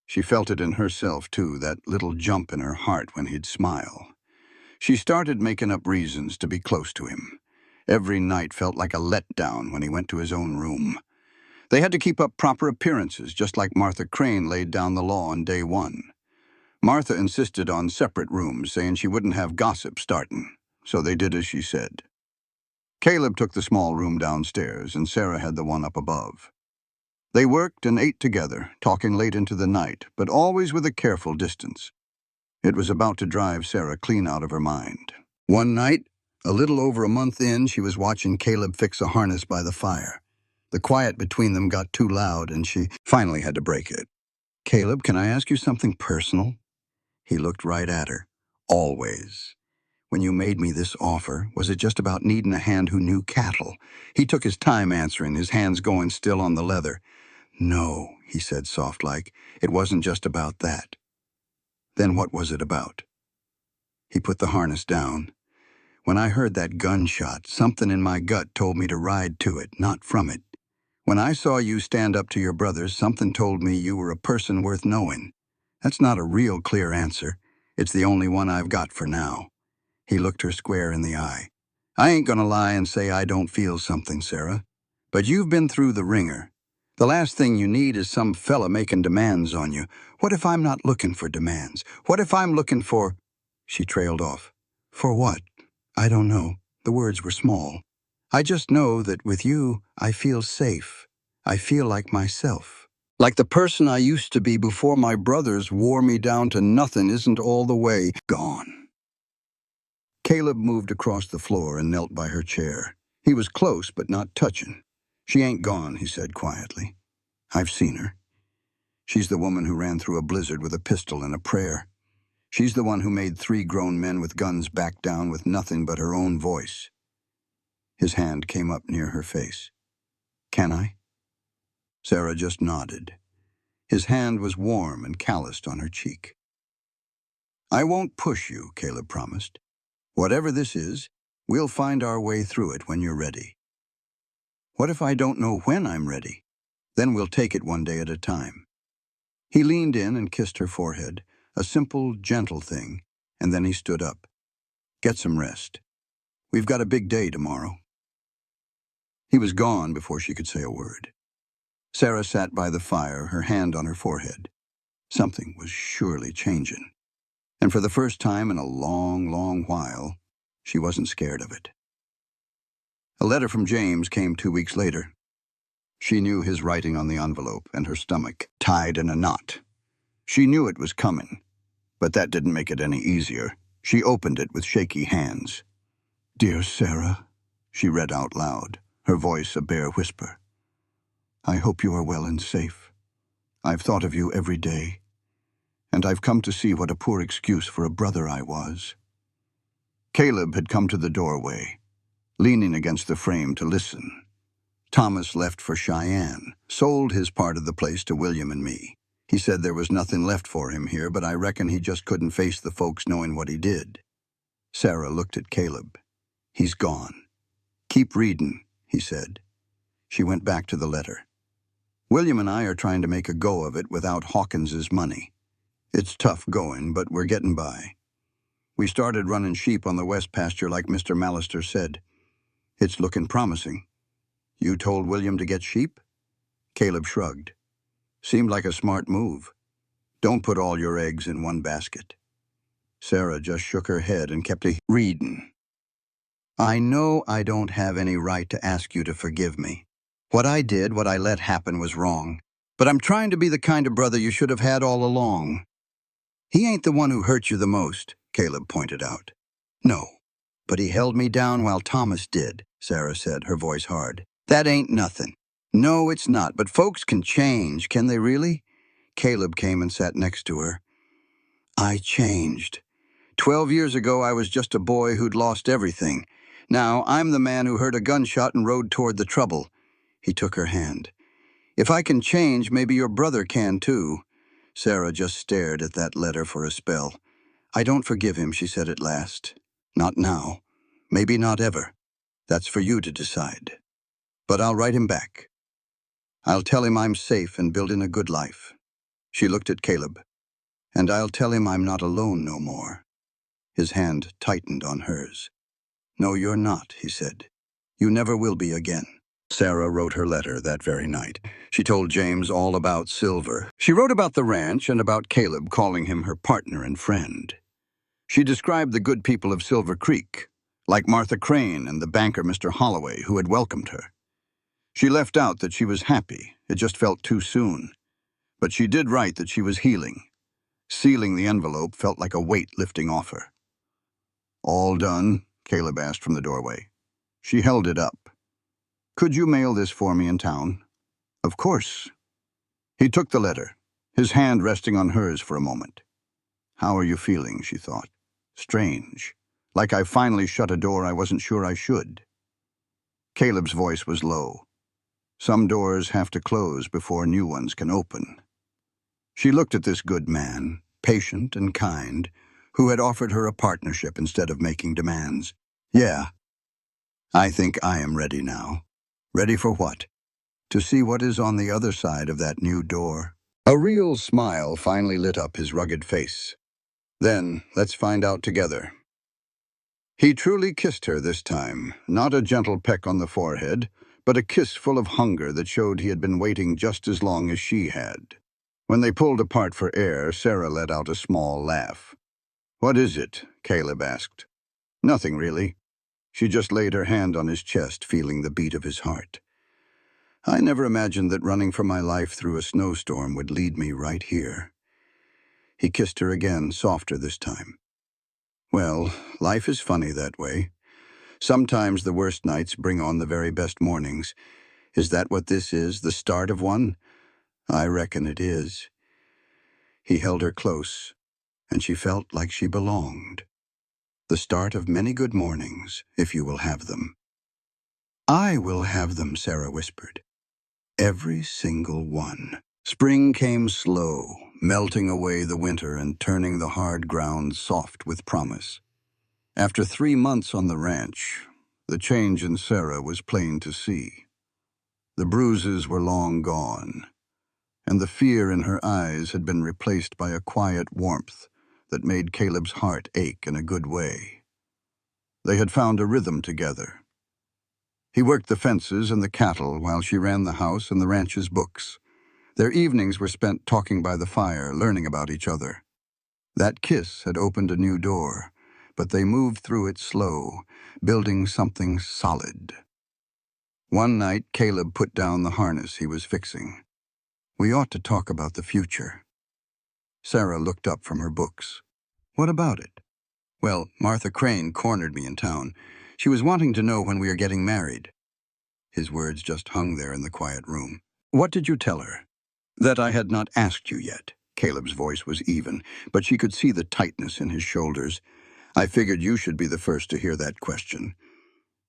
She felt it in herself, too, that little jump in her heart when he'd smile. She started making up reasons to be close to him. Every night felt like a letdown when he went to his own room. They had to keep up proper appearances, just like Martha Crane laid down the law on day 1. Martha insisted on separate rooms, saying she wouldn't have gossip starting, so they did as she said. Caleb took the small room downstairs, and Sarah had the one up above. They worked and ate together, talking late into the night, but always with a careful distance. It was about to drive Sarah clean out of her mind. One night, a little over a month in, she was watching Caleb fix a harness by the fire. The quiet between them got too loud, and she finally had to break it. "Caleb, can I ask you something personal?" He looked right at her. "Always. When you made me this offer, was it just about needing a hand who knew cattle?" He took his time answering, his hands going still on the leather. "No," he said soft-like. "It wasn't just about that." "Then what was it about?" He put the harness down. "When I heard that gunshot, something in my gut told me to ride to it, not from it. When I saw you stand up to your brothers, something told me you were a person worth knowing. That's not a real clear answer. It's the only one I've got for now." He looked her square in the eye. "I ain't gonna lie and say I don't feel something, Sarah. But you've been through the ringer. The last thing you need is some fella making demands on you. What if I'm not looking for demands? What if I'm looking for—" She trailed off. "For what? I don't know." The words were small. "I just know that with you, I feel safe. I feel like myself. Like the person I used to be before my brothers wore me down to nothing isn't all the way gone." Caleb moved across the floor and knelt by her chair. He was close, but not touching. "She ain't gone," he said quietly. "I've seen her. She's the woman who ran through a blizzard with a pistol and a prayer. She's the one who made 3 grown men with guns back down with nothing but her own voice." His hand came up near her face. "Can I?" Sarah just nodded. His hand was warm and calloused on her cheek. "I won't push you," Caleb promised. "Whatever this is, we'll find our way through it when you're ready." "What if I don't know when I'm ready? Then we'll take it one day at a time." He leaned in and kissed her forehead, a simple, gentle thing, and then he stood up. "Get some rest. We've got a big day tomorrow." He was gone before she could say a word. Sarah sat by the fire, her hand on her forehead. Something was surely changing. And for the first time in a long, long while, she wasn't scared of it. A letter from James came 2 weeks later. She knew his writing on the envelope and her stomach tied in a knot. She knew it was coming, but that didn't make it any easier. She opened it with shaky hands. "Dear Sarah," she read out loud, her voice a bare whisper. "I hope you are well and safe. I've thought of you every day, and I've come to see what a poor excuse for a brother I was." Caleb had come to the doorway, leaning against the frame to listen. "Thomas left for Cheyenne, sold his part of the place to William and me. He said there was nothing left for him here, but I reckon he just couldn't face the folks knowing what he did." Sarah looked at Caleb. "He's gone. Keep reading," he said. She went back to the letter. "William and I are trying to make a go of it without Hawkins's money. It's tough going, but we're getting by. We started running sheep on the west pasture like Mr. Mallister said. It's looking promising." "You told William to get sheep?" Caleb shrugged. "Seemed like a smart move. Don't put all your eggs in one basket." Sarah just shook her head and kept reading. "I know I don't have any right to ask you to forgive me. What I did, what I let happen was wrong. But I'm trying to be the kind of brother you should have had all along." "He ain't the one who hurt you the most," Caleb pointed out. "No, but he held me down while Thomas did," Sarah said, her voice hard. "That ain't nothing." "No, it's not, but folks can change, can they really?" Caleb came and sat next to her. "I changed. 12 years ago I was just a boy who'd lost everything. Now I'm the man who heard a gunshot and rode toward the trouble." He took her hand. "If I can change, maybe your brother can too." Sarah just stared at that letter for a spell. "I don't forgive him," she said at last. "Not now. Maybe not ever. That's for you to decide. But I'll write him back. I'll tell him I'm safe and building a good life." She looked at Caleb. "And I'll tell him I'm not alone no more." His hand tightened on hers. "No, you're not," he said. "You never will be again." Sarah wrote her letter that very night. She told James all about Silver. She wrote about the ranch and about Caleb calling him her partner and friend. She described the good people of Silver Creek, like Martha Crane and the banker Mr. Holloway, who had welcomed her. She left out that she was happy. It just felt too soon. But she did write that she was healing. Sealing the envelope felt like a weight lifting off her. "All done?" Caleb asked from the doorway. She held it up. "Could you mail this for me in town?" "Of course." He took the letter, his hand resting on hers for a moment. "How are you feeling?" she thought. "Strange. Like I finally shut a door I wasn't sure I should." Caleb's voice was low. "Some doors have to close before new ones can open." She looked at this good man, patient and kind, who had offered her a partnership instead of making demands. "Yeah, I think I am ready now." "Ready for what?" "To see what is on the other side of that new door." A real smile finally lit up his rugged face. "Then, let's find out together." He truly kissed her this time, not a gentle peck on the forehead, but a kiss full of hunger that showed he had been waiting just as long as she had. When they pulled apart for air, Sarah let out a small laugh. "What is it?" Caleb asked. "Nothing, really." She just laid her hand on his chest, feeling the beat of his heart. "I never imagined that running for my life through a snowstorm would lead me right here." He kissed her again, softer this time. "Well, life is funny that way. Sometimes the worst nights bring on the very best mornings. Is that what this is, the start of one? I reckon it is." He held her close, and she felt like she belonged. "The start of many good mornings, if you will have them." "I will have them," Sarah whispered. "Every single one." Spring came slow, melting away the winter and turning the hard ground soft with promise. After 3 months on the ranch, the change in Sarah was plain to see. The bruises were long gone, and the fear in her eyes had been replaced by a quiet warmth that made Caleb's heart ache in a good way. They had found a rhythm together. He worked the fences and the cattle while she ran the house and the ranch's books. Their evenings were spent talking by the fire, learning about each other. That kiss had opened a new door, but they moved through it slow, building something solid. One night, Caleb put down the harness he was fixing. "We ought to talk about the future." Sarah looked up from her books. "What about it?" "Well, Martha Crane cornered me in town. She was wanting to know when we are getting married." His words just hung there in the quiet room. "What did you tell her?" "That I had not asked you yet." Caleb's voice was even, but she could see the tightness in his shoulders. "I figured you should be the first to hear that question."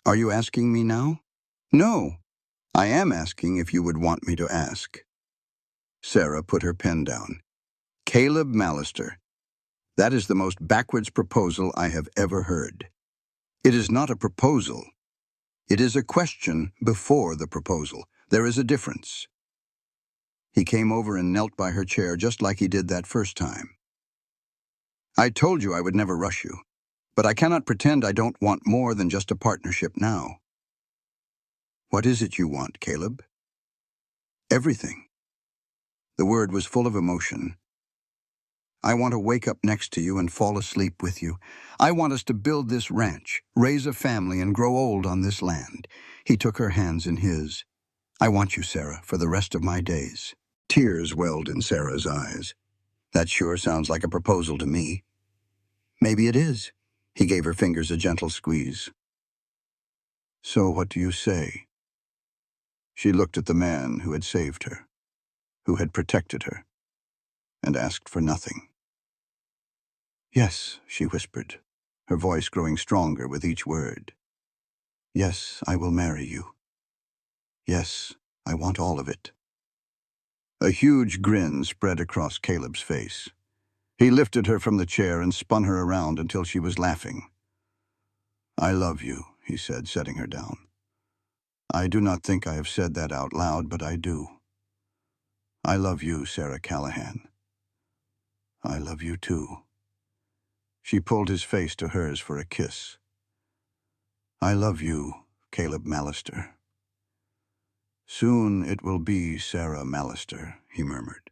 "Are you asking me now?" "No. I am asking if you would want me to ask." Sarah put her pen down. "Caleb Mallister, that is the most backwards proposal I have ever heard. It is not a proposal. It is a question before the proposal. There is a difference." He came over and knelt by her chair just like he did that first time. "I told you I would never rush you, but I cannot pretend I don't want more than just a partnership now." "What is it you want, Caleb?" "Everything." The word was full of emotion. "I want to wake up next to you and fall asleep with you. I want us to build this ranch, raise a family, and grow old on this land." He took her hands in his. "I want you, Sarah, for the rest of my days." Tears welled in Sarah's eyes. "That sure sounds like a proposal to me." "Maybe it is." He gave her fingers a gentle squeeze. "So what do you say?" She looked at the man who had saved her, who had protected her, and asked for nothing. "Yes," she whispered, her voice growing stronger with each word. "Yes, I will marry you. Yes, I want all of it." A huge grin spread across Caleb's face. He lifted her from the chair and spun her around until she was laughing. "I love you," he said, setting her down. "I do not think I have said that out loud, but I do. I love you, Sarah Callahan. I love you too." She pulled his face to hers for a kiss. "I love you, Caleb Mallister." "Soon it will be Sarah Mallister," he murmured.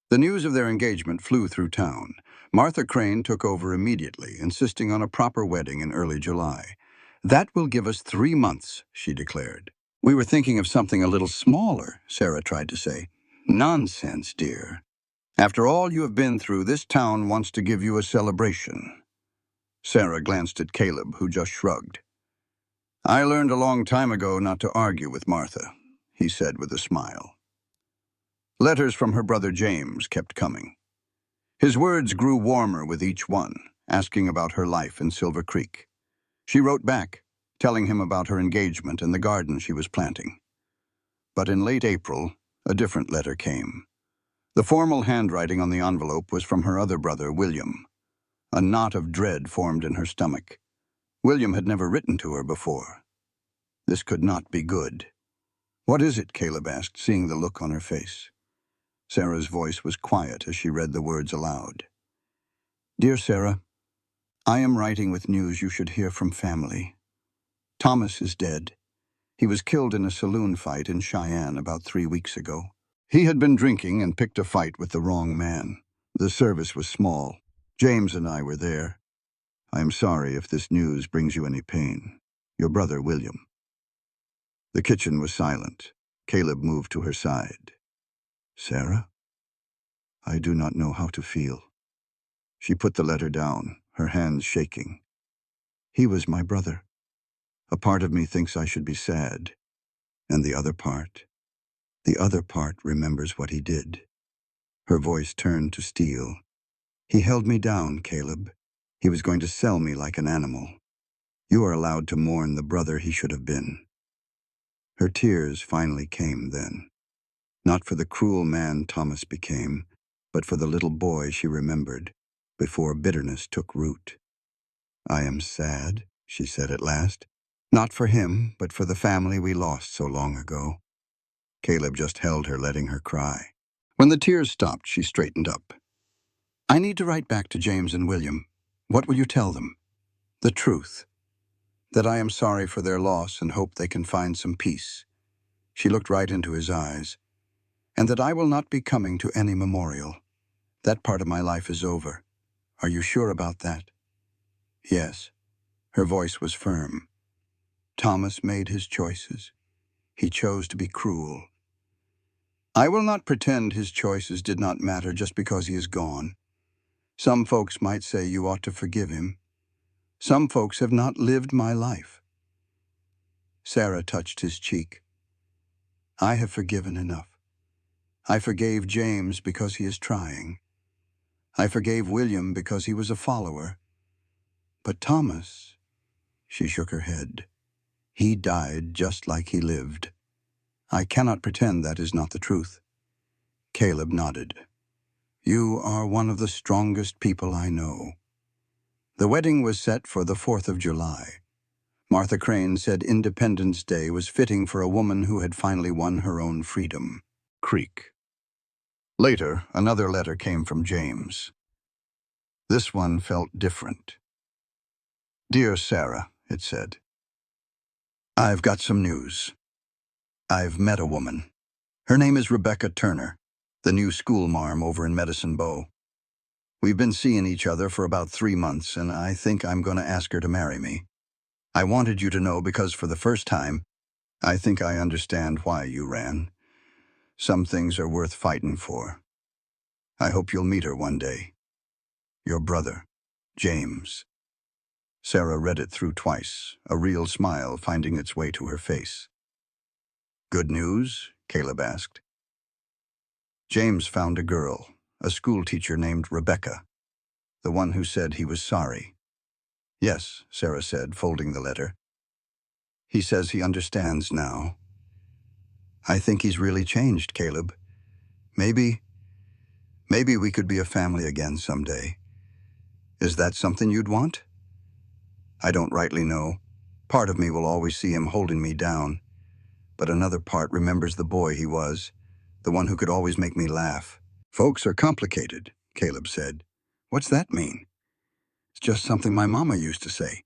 The news of their engagement flew through town. Martha Crane took over immediately, insisting on a proper wedding in early July. "That will give us 3 months," she declared. "We were thinking of something a little smaller," Sarah tried to say. "Nonsense, dear. After all you have been through, this town wants to give you a celebration." Sarah glanced at Caleb, who just shrugged. "I learned a long time ago not to argue with Martha," he said with a smile. Letters from her brother James kept coming. His words grew warmer with each one, asking about her life in Silver Creek. She wrote back, telling him about her engagement and the garden she was planting. But in late April, a different letter came. The formal handwriting on the envelope was from her other brother, William. A knot of dread formed in her stomach. William had never written to her before. This could not be good. "What is it?" Caleb asked, seeing the look on her face. Sarah's voice was quiet as she read the words aloud. "Dear Sarah, I am writing with news you should hear from family. Thomas is dead. He was killed in a saloon fight in Cheyenne about 3 weeks ago. He had been drinking and picked a fight with the wrong man. The service was small. James and I were there. I am sorry if this news brings you any pain. Your brother, William. The kitchen was silent. Caleb moved to her side. Sarah? I do not know how to feel. She put the letter down, her hands shaking. He was my brother. A part of me thinks I should be sad. And the other part remembers what he did. Her voice turned to steel. He held me down, Caleb. He was going to sell me like an animal. You are allowed to mourn the brother he should have been. Her tears finally came then. Not for the cruel man Thomas became, but for the little boy she remembered, before bitterness took root. I am sad, she said at last. Not for him, but for the family we lost so long ago. Caleb just held her, letting her cry. When the tears stopped, she straightened up. I need to write back to James and William. What will you tell them? The truth. That I am sorry for their loss and hope they can find some peace. She looked right into his eyes. And that I will not be coming to any memorial. That part of my life is over. Are you sure about that? Yes. Her voice was firm. Thomas made his choices. He chose to be cruel. I will not pretend his choices did not matter just because he is gone. Some folks might say you ought to forgive him. Some folks have not lived my life. Sarah touched his cheek. I have forgiven enough. I forgave James because he is trying. I forgave William because he was a follower. But Thomas, she shook her head. He died just like he lived. I cannot pretend that is not the truth. Caleb nodded. You are one of the strongest people I know. The wedding was set for the 4th of July. Martha Crane said Independence Day was fitting for a woman who had finally won her own freedom. Creek. Later, another letter came from James. This one felt different. Dear Sarah, it said, I've got some news. I've met a woman. Her name is Rebecca Turner, the new school marm over in Medicine Bow. We've been seeing each other for about 3 months, and I think I'm going to ask her to marry me. I wanted you to know because for the first time, I think I understand why you ran. Some things are worth fighting for. I hope you'll meet her one day. Your brother, James. Sarah read it through twice, a real smile finding its way to her face. Good news? Caleb asked. James found a girl, a schoolteacher named Rebecca, the one who said he was sorry. Yes, Sarah said, folding the letter. He says he understands now. I think he's really changed, Caleb. Maybe we could be a family again someday. Is that something you'd want? I don't rightly know. Part of me will always see him holding me down, but another part remembers the boy he was, the one who could always make me laugh. Folks are complicated, Caleb said. What's that mean? It's just something my mama used to say.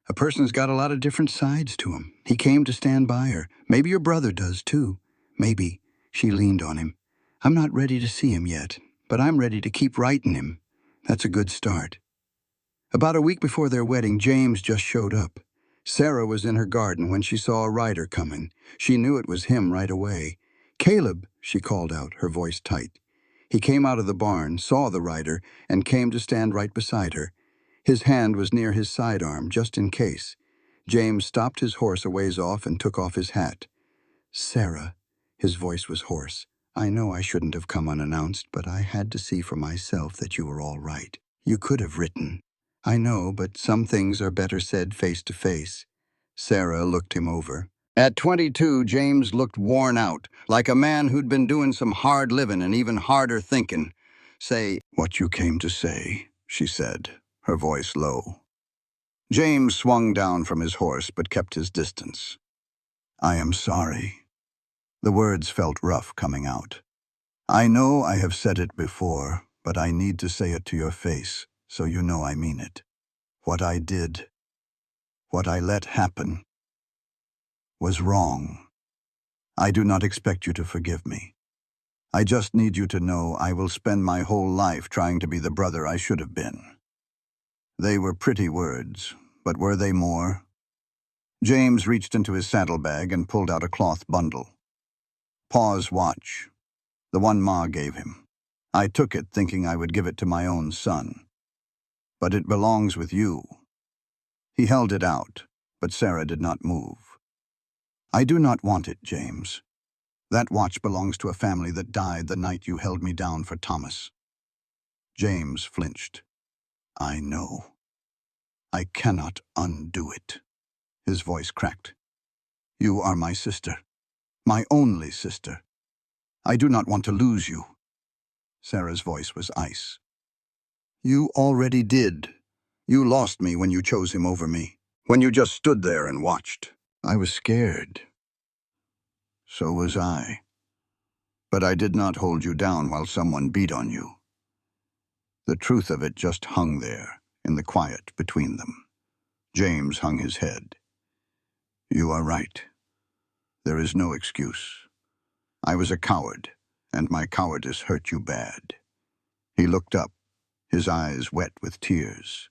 A person's got a lot of different sides to him. He came to stand by her. Maybe your brother does, too. Maybe. She leaned on him. I'm not ready to see him yet, but I'm ready to keep writing him. That's a good start. About a week before their wedding, James just showed up. Sarah was in her garden when she saw a rider coming. She knew it was him right away. Caleb, she called out, her voice tight. He came out of the barn, saw the rider, and came to stand right beside her. His hand was near his sidearm, just in case. James stopped his horse a ways off and took off his hat. Sarah, his voice was hoarse. I know I shouldn't have come unannounced, but I had to see for myself that you were all right. You could have written. I know, but some things are better said face to face. Sarah looked him over. At 22, James looked worn out, like a man who'd been doing some hard living and even harder thinking. Say what you came to say, she said, her voice low. James swung down from his horse but kept his distance. I am sorry. The words felt rough coming out. I know I have said it before, but I need to say it to your face, so you know I mean it. What I did, what I let happen, was wrong. I do not expect you to forgive me. I just need you to know I will spend my whole life trying to be the brother I should have been." They were pretty words, but were they more? James reached into his saddlebag and pulled out a cloth bundle. "Pa's watch, the one Ma gave him. I took it thinking I would give it to my own son. But it belongs with you." He held it out, but Sarah did not move. "I do not want it, James. That watch belongs to a family that died the night you held me down for Thomas." James flinched. "I know. I cannot undo it." His voice cracked. "You are my sister, my only sister. I do not want to lose you." Sarah's voice was ice. "You already did. You lost me when you chose him over me, when you just stood there and watched. I was scared." "So was I. But I did not hold you down while someone beat on you." The truth of it just hung there, in the quiet between them. James hung his head. "You are right. There is no excuse. I was a coward, and my cowardice hurt you bad." He looked up, his eyes wet with tears.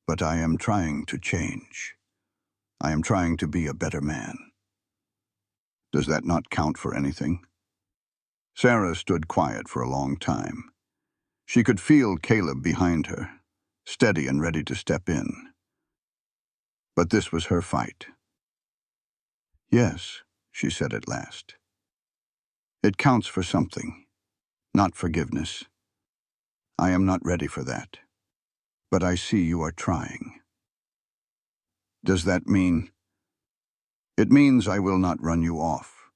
"But I am trying to change. I am trying to be a better man." Does that not count for anything? Sarah stood quiet for a long time. She could feel Caleb behind her, steady and ready to step in. But this was her fight. "Yes," she said at last. "It counts for something, not forgiveness. I am not ready for that. But I see you are trying." "Does that mean—" "It means I will not run you off.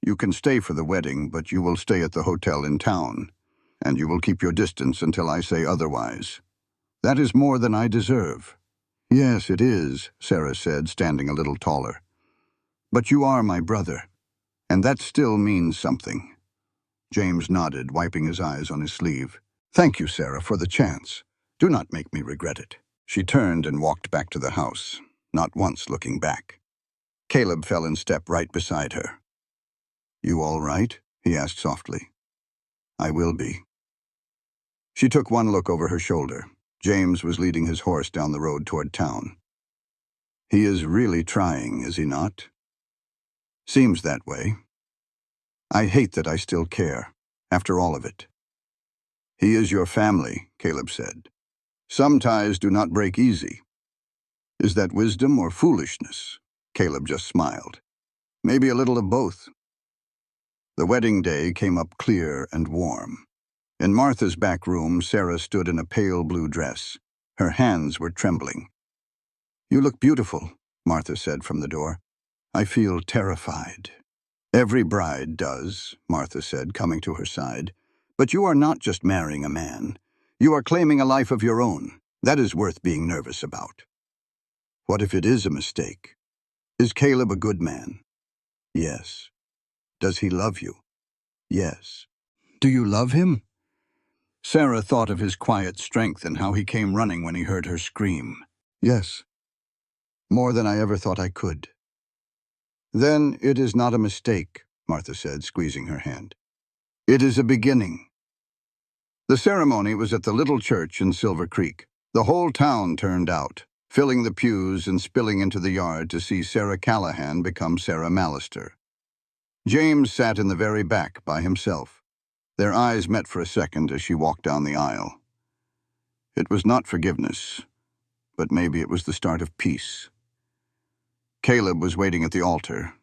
You can stay for the wedding, but you will stay at the hotel in town, and you will keep your distance until I say otherwise. That is more than I deserve." "Yes, it is," Sarah said, standing a little taller. "But you are my brother, and that still means something." James nodded, wiping his eyes on his sleeve. "Thank you, Sarah, for the chance. Do not make me regret it." She turned and walked back to the house, not once looking back. Caleb fell in step right beside her. "You all right?" he asked softly. "I will be." She took one look over her shoulder. James was leading his horse down the road toward town. "He is really trying, is he not?" "Seems that way. I hate that I still care, after all of it." "He is your family," Caleb said. "Some ties do not break easy." "Is that wisdom or foolishness?" Caleb just smiled. "Maybe a little of both." The wedding day came up clear and warm. In Martha's back room, Sarah stood in a pale blue dress. Her hands were trembling. "You look beautiful," Martha said from the door. "I feel terrified." "Every bride does," Martha said, coming to her side. "But you are not just marrying a man. You are claiming a life of your own. That is worth being nervous about." "What if it is a mistake? Is Caleb a good man?" "Yes." "Does he love you?" "Yes." "Do you love him?" Sarah thought of his quiet strength and how he came running when he heard her scream. "Yes. More than I ever thought I could." "Then it is not a mistake," Martha said, squeezing her hand. "It is a beginning." The ceremony was at the little church in Silver Creek. The whole town turned out, filling the pews and spilling into the yard to see Sarah Callahan become Sarah Mallister. James sat in the very back by himself. Their eyes met for a second as she walked down the aisle. It was not forgiveness, but maybe it was the start of peace. Caleb was waiting at the altar,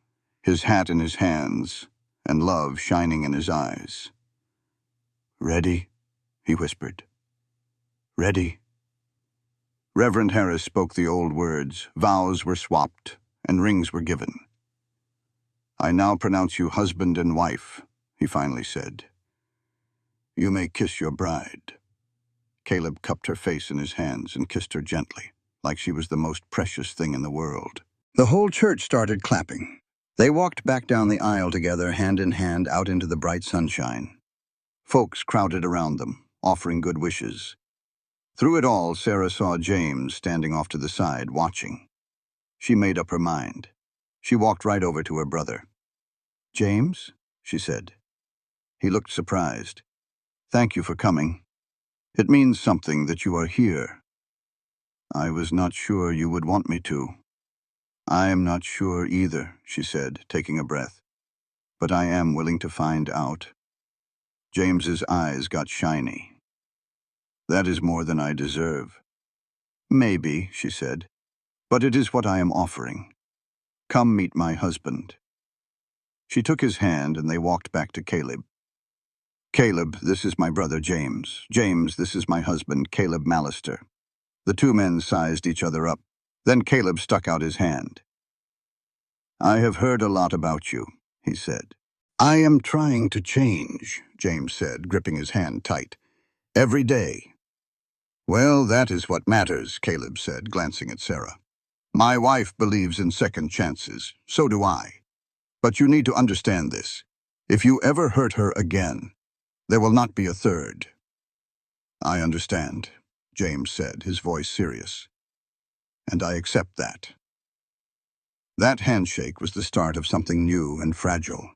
his hat in his hands, and love shining in his eyes. "Ready?" he whispered. "Ready?" Reverend Harris spoke the old words, vows were swapped, and rings were given. "I now pronounce you husband and wife," he finally said. "You may kiss your bride." Caleb cupped her face in his hands and kissed her gently, like she was the most precious thing in the world. The whole church started clapping. They walked back down the aisle together, hand in hand, out into the bright sunshine. Folks crowded around them, offering good wishes. Through it all, Sarah saw James standing off to the side, watching. She made up her mind. She walked right over to her brother. "James?" she said. He looked surprised. "Thank you for coming. It means something that you are here." "I was not sure you would want me to." "I am not sure either," she said, taking a breath. "But I am willing to find out." James's eyes got shiny. "That is more than I deserve." "Maybe," she said, "but it is what I am offering. Come meet my husband." She took his hand and they walked back to Caleb. "Caleb, this is my brother James. James, this is my husband, Caleb Mallister." The two men sized each other up. Then Caleb stuck out his hand. "I have heard a lot about you," he said. "I am trying to change," James said, gripping his hand tight. "Every day." "Well, that is what matters," Caleb said, glancing at Sarah. "My wife believes in second chances. So do I. But you need to understand this. If you ever hurt her again, there will not be a third." "I understand," James said, his voice serious. "And I accept that." That handshake was the start of something new and fragile.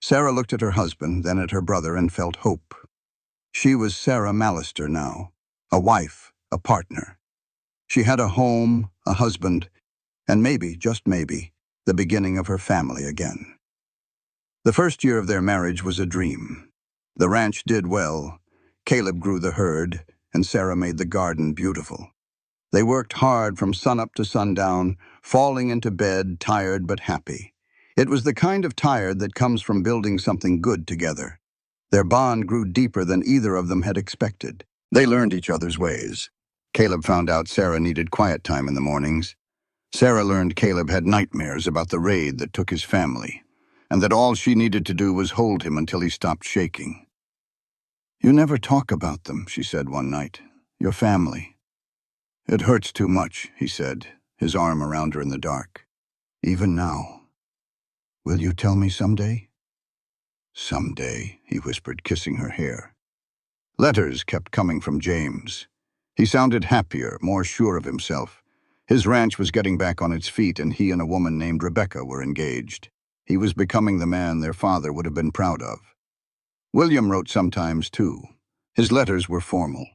Sarah looked at her husband, then at her brother, and felt hope. She was Sarah Mallister now, a wife, a partner. She had a home, a husband, and maybe, just maybe, the beginning of her family again. The first year of their marriage was a dream. The ranch did well. Caleb grew the herd, and Sarah made the garden beautiful. They worked hard from sunup to sundown, falling into bed, tired but happy. It was the kind of tired that comes from building something good together. Their bond grew deeper than either of them had expected. They learned each other's ways. Caleb found out Sarah needed quiet time in the mornings. Sarah learned Caleb had nightmares about the raid that took his family, and that all she needed to do was hold him until he stopped shaking. "You never talk about them," she said one night. "Your family." "It hurts too much," he said, his arm around her in the dark. "Even now. Will you tell me someday?" "Someday," he whispered, kissing her hair. Letters kept coming from James. He sounded happier, more sure of himself. His ranch was getting back on its feet, and he and a woman named Rebecca were engaged. He was becoming the man their father would have been proud of. William wrote sometimes, too. His letters were formal,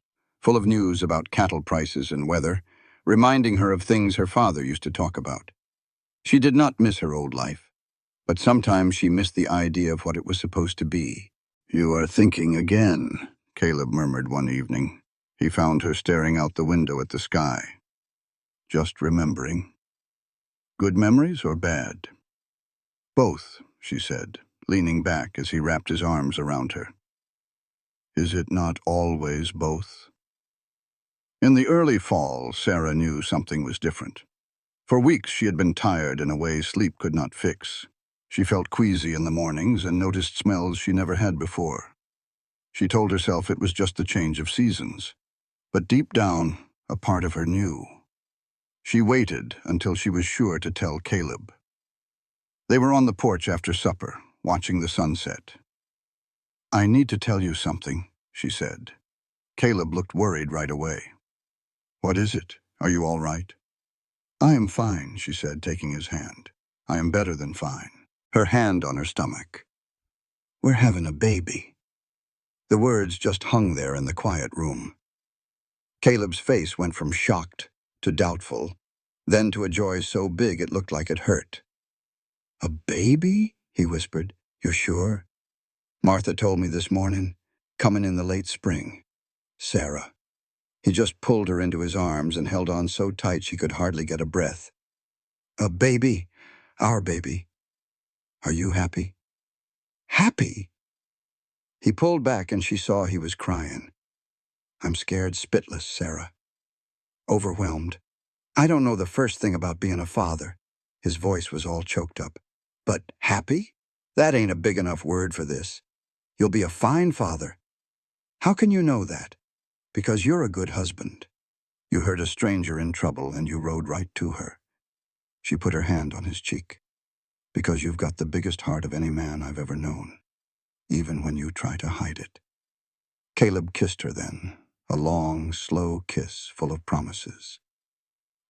full of news about cattle prices and weather, reminding her of things her father used to talk about. She did not miss her old life, but sometimes she missed the idea of what it was supposed to be. "You are thinking again," Caleb murmured one evening. He found her staring out the window at the sky. "Just remembering." "Good memories or bad?" "Both," she said, leaning back as he wrapped his arms around her. "Is it not always both?" In the early fall, Sarah knew something was different. For weeks she had been tired in a way sleep could not fix. She felt queasy in the mornings and noticed smells she never had before. She told herself it was just the change of seasons. But deep down, a part of her knew. She waited until she was sure to tell Caleb. They were on the porch after supper, watching the sunset. "I need to tell you something," she said. Caleb looked worried right away. "What is it? Are you all right?" "I am fine," she said, taking his hand. "I am better than fine." Her hand on her stomach. "We're having a baby." The words just hung there in the quiet room. Caleb's face went from shocked to doubtful, then to a joy so big it looked like it hurt. "A baby?" he whispered. "You're sure?" "Martha told me this morning, coming in the late spring. Sarah." He just pulled her into his arms and held on so tight she could hardly get a breath. "A baby? Our baby. Are you happy?" "Happy?" He pulled back and she saw he was crying. "I'm scared spitless, Sarah. Overwhelmed. I don't know the first thing about being a father." His voice was all choked up. "But happy? That ain't a big enough word for this. You'll be a fine father." "How can you know that?" "Because you're a good husband. You heard a stranger in trouble and you rode right to her." She put her hand on his cheek. "Because you've got the biggest heart of any man I've ever known, even when you try to hide it." Caleb kissed her then, a long, slow kiss full of promises.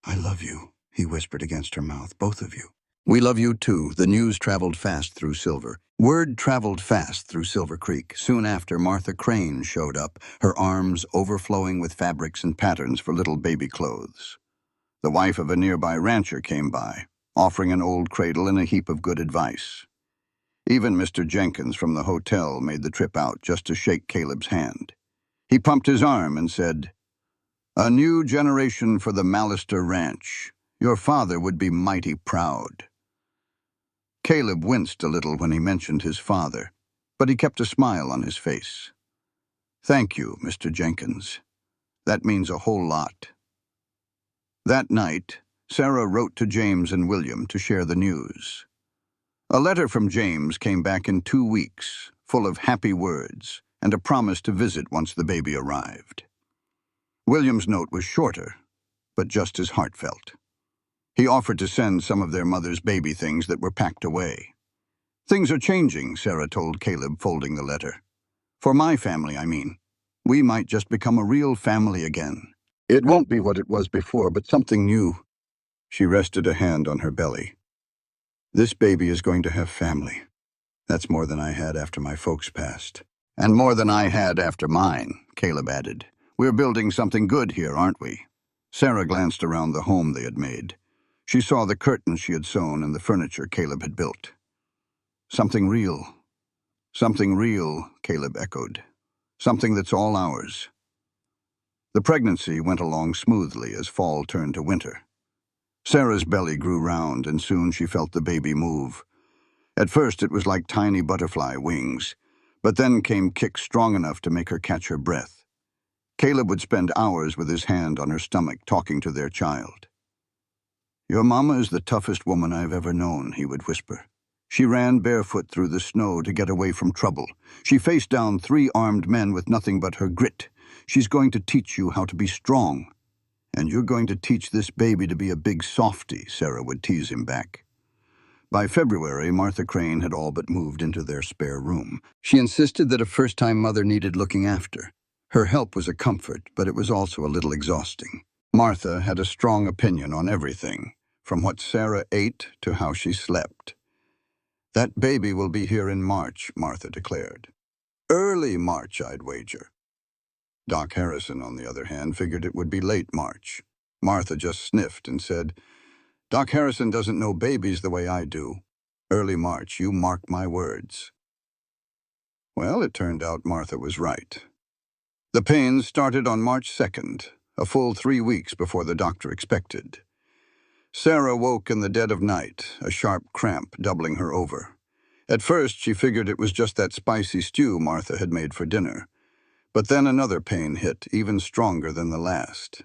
"I love you," he whispered against her mouth, "both of you." We love you too. The news traveled fast through Silver. Word traveled fast through Silver Creek. Soon after, Martha Crane showed up, her arms overflowing with fabrics and patterns for little baby clothes. The wife of a nearby rancher came by, offering an old cradle and a heap of good advice. Even Mr. Jenkins from the hotel made the trip out just to shake Caleb's hand. He pumped his arm and said, "A new generation for the Mallister Ranch. Your father would be mighty proud." Caleb winced a little when he mentioned his father, but he kept a smile on his face. "Thank you, Mr. Jenkins. That means a whole lot." That night, Sarah wrote to James and William to share the news. A letter from James came back in 2 weeks, full of happy words and a promise to visit once the baby arrived. William's note was shorter, but just as heartfelt. He offered to send some of their mother's baby things that were packed away. "Things are changing," Sarah told Caleb, folding the letter. "For my family, I mean. We might just become a real family again. It won't be what it was before, but something new." She rested a hand on her belly. "This baby is going to have family. That's more than I had after my folks passed." "And more than I had after mine," Caleb added. "We're building something good here, aren't we?" Sarah glanced around the home they had made. She saw the curtains she had sewn and the furniture Caleb had built. "Something real." "Something real," Caleb echoed. "Something that's all ours." The pregnancy went along smoothly as fall turned to winter. Sarah's belly grew round, and soon she felt the baby move. At first it was like tiny butterfly wings, but then came kicks strong enough to make her catch her breath. Caleb would spend hours with his hand on her stomach talking to their child. "Your mama is the toughest woman I've ever known," he would whisper. "She ran barefoot through the snow to get away from trouble. She faced down 3 armed men with nothing but her grit. She's going to teach you how to be strong." "And you're going to teach this baby to be a big softy," Sarah would tease him back. By February, Martha Crane had all but moved into their spare room. She insisted that a first-time mother needed looking after. Her help was a comfort, but it was also a little exhausting. Martha had a strong opinion on everything, from what Sarah ate to how she slept. "That baby will be here in March," Martha declared. "Early March, I'd wager." Doc Harrison, on the other hand, figured it would be late March. Martha just sniffed and said, "Doc Harrison doesn't know babies the way I do. Early March, you mark my words." Well, it turned out Martha was right. The pains started on March 2nd, a full 3 weeks before the doctor expected. Sarah woke in the dead of night, a sharp cramp doubling her over. At first, she figured it was just that spicy stew Martha had made for dinner. But then another pain hit, even stronger than the last.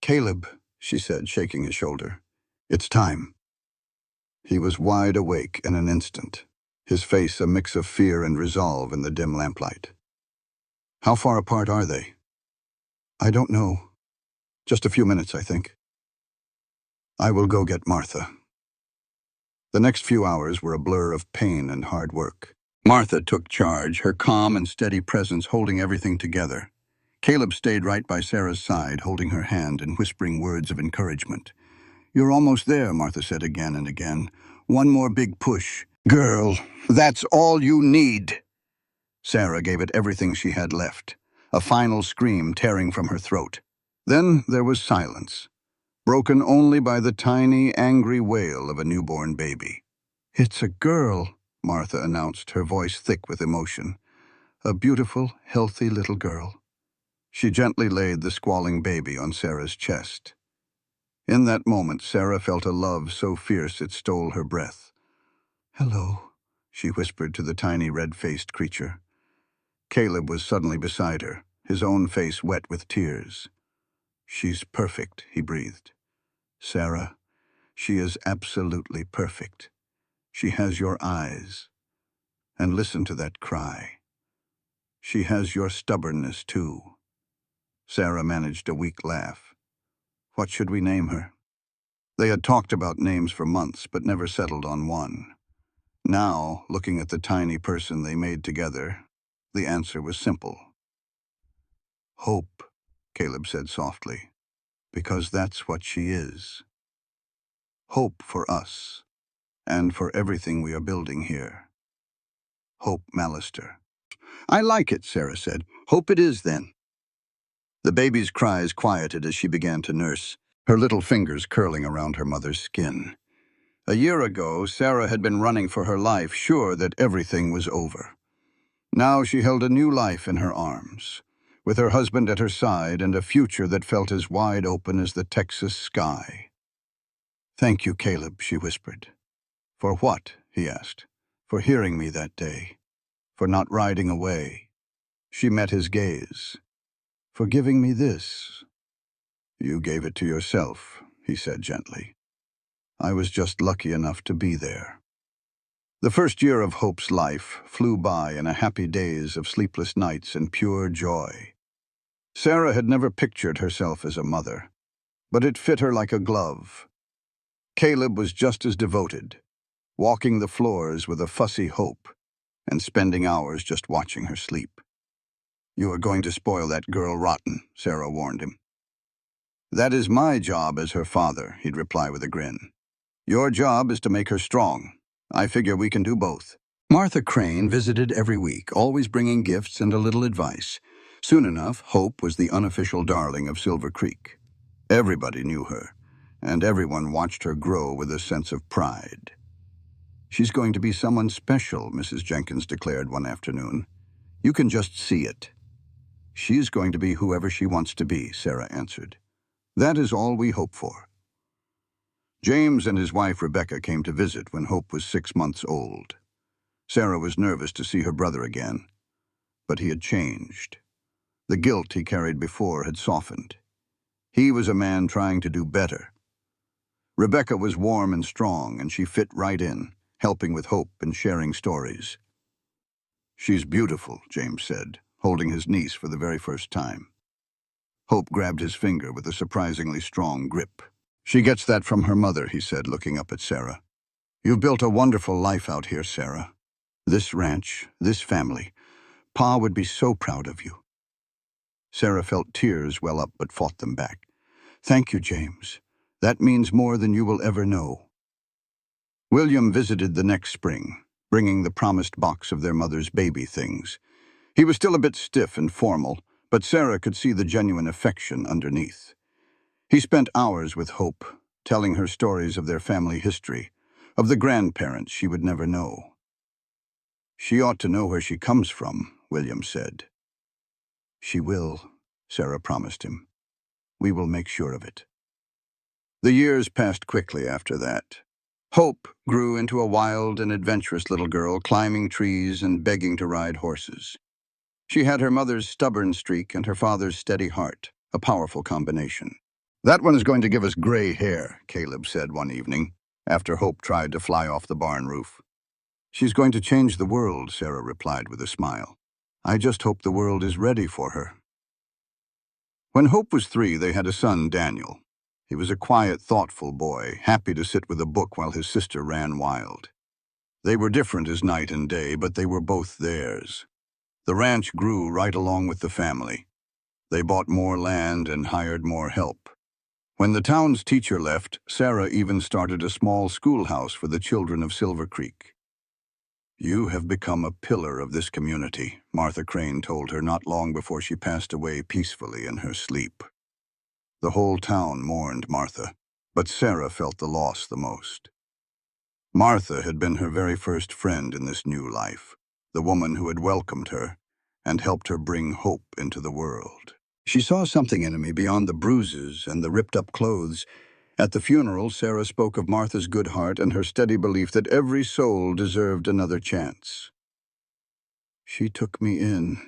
"Caleb," she said, shaking his shoulder. "It's time." He was wide awake in an instant, his face a mix of fear and resolve in the dim lamplight. "How far apart are they?" "I don't know. Just a few minutes, I think." "I will go get Martha." The next few hours were a blur of pain and hard work. Martha took charge, her calm and steady presence holding everything together. Caleb stayed right by Sarah's side, holding her hand and whispering words of encouragement. "You're almost there," Martha said again and again. "One more big push." "Girl, that's all you need." Sarah gave it everything she had left, a final scream tearing from her throat. Then there was silence, broken only by the tiny, angry wail of a newborn baby. "It's a girl," Martha announced, her voice thick with emotion. "A beautiful, healthy little girl." She gently laid the squalling baby on Sarah's chest. In that moment, Sarah felt a love so fierce it stole her breath. "Hello," she whispered to the tiny red-faced creature. Caleb was suddenly beside her, his own face wet with tears. "She's perfect," he breathed. "Sarah, she is absolutely perfect. She has your eyes. And listen to that cry. She has your stubbornness, too." Sarah managed a weak laugh. "What should we name her?" They had talked about names for months, but never settled on one. Now, looking at the tiny person they made together, the answer was simple. "Hope," Caleb said softly, "because that's what she is. Hope for us." and for everything we are building here. Hope Mallister. I like it, Sarah said. Hope it is, then. The baby's cries quieted as she began to nurse, her little fingers curling around her mother's skin. A year ago, Sarah had been running for her life, sure that everything was over. Now she held a new life in her arms, with her husband at her side and a future that felt as wide open as the Texas sky. "Thank you, Caleb," she whispered. "For what?" he asked. "For hearing me that day. For not riding away." She met his gaze. "For giving me this." "You gave it to yourself," he said gently. "I was just lucky enough to be there." The first year of Hope's life flew by in a happy daze of sleepless nights and pure joy. Sarah had never pictured herself as a mother, but it fit her like a glove. Caleb was just as devoted, walking the floors with a fussy Hope and spending hours just watching her sleep. "You are going to spoil that girl rotten," Sarah warned him. "That is my job as her father," he'd reply with a grin. "Your job is to make her strong. I figure we can do both." Martha Crane visited every week, always bringing gifts and a little advice. Soon enough, Hope was the unofficial darling of Silver Creek. Everybody knew her, and everyone watched her grow with a sense of pride. "She's going to be someone special," Mrs. Jenkins declared one afternoon. "You can just see it." "She's going to be whoever she wants to be," Sarah answered. "That is all we hope for." James and his wife Rebecca came to visit when Hope was 6 months old. Sarah was nervous to see her brother again, but he had changed. The guilt he carried before had softened. He was a man trying to do better. Rebecca was warm and strong, and she fit right in, helping with Hope and sharing stories. "She's beautiful," James said, holding his niece for the very first time. Hope grabbed his finger with a surprisingly strong grip. "She gets that from her mother," he said, looking up at Sarah. "You've built a wonderful life out here, Sarah. This ranch, this family. Pa would be so proud of you." Sarah felt tears well up but fought them back. "Thank you, James. That means more than you will ever know." William visited the next spring, bringing the promised box of their mother's baby things. He was still a bit stiff and formal, but Sarah could see the genuine affection underneath. He spent hours with Hope, telling her stories of their family history, of the grandparents she would never know. "She ought to know where she comes from," William said. "She will," Sarah promised him. "We will make sure of it." The years passed quickly after that. Hope grew into a wild and adventurous little girl, climbing trees and begging to ride horses. She had her mother's stubborn streak and her father's steady heart, a powerful combination. "That one is going to give us gray hair," Caleb said one evening, after Hope tried to fly off the barn roof. "She's going to change the world," Sarah replied with a smile. "I just hope the world is ready for her." When Hope was 3, they had a son, Daniel. He was a quiet, thoughtful boy, happy to sit with a book while his sister ran wild. They were different as night and day, but they were both theirs. The ranch grew right along with the family. They bought more land and hired more help. When the town's teacher left, Sarah even started a small schoolhouse for the children of Silver Creek. "You have become a pillar of this community," Martha Crane told her not long before she passed away peacefully in her sleep. The whole town mourned Martha, but Sarah felt the loss the most. Martha had been her very first friend in this new life, the woman who had welcomed her and helped her bring hope into the world. She saw something in me beyond the bruises and the ripped-up clothes. At the funeral, Sarah spoke of Martha's good heart and her steady belief that every soul deserved another chance. "She took me in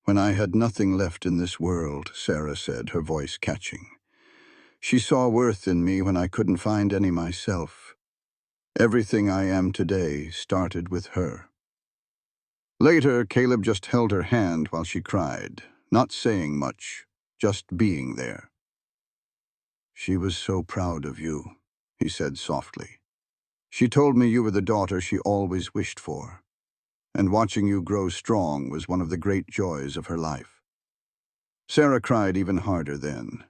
when I had nothing left in this world," Sarah said, her voice catching. "She saw worth in me when I couldn't find any myself. Everything I am today started with her." Later, Caleb just held her hand while she cried, not saying much, just being there. "She was so proud of you," he said softly. "She told me you were the daughter she always wished for, and watching you grow strong was one of the great joys of her life." Sarah cried even harder then,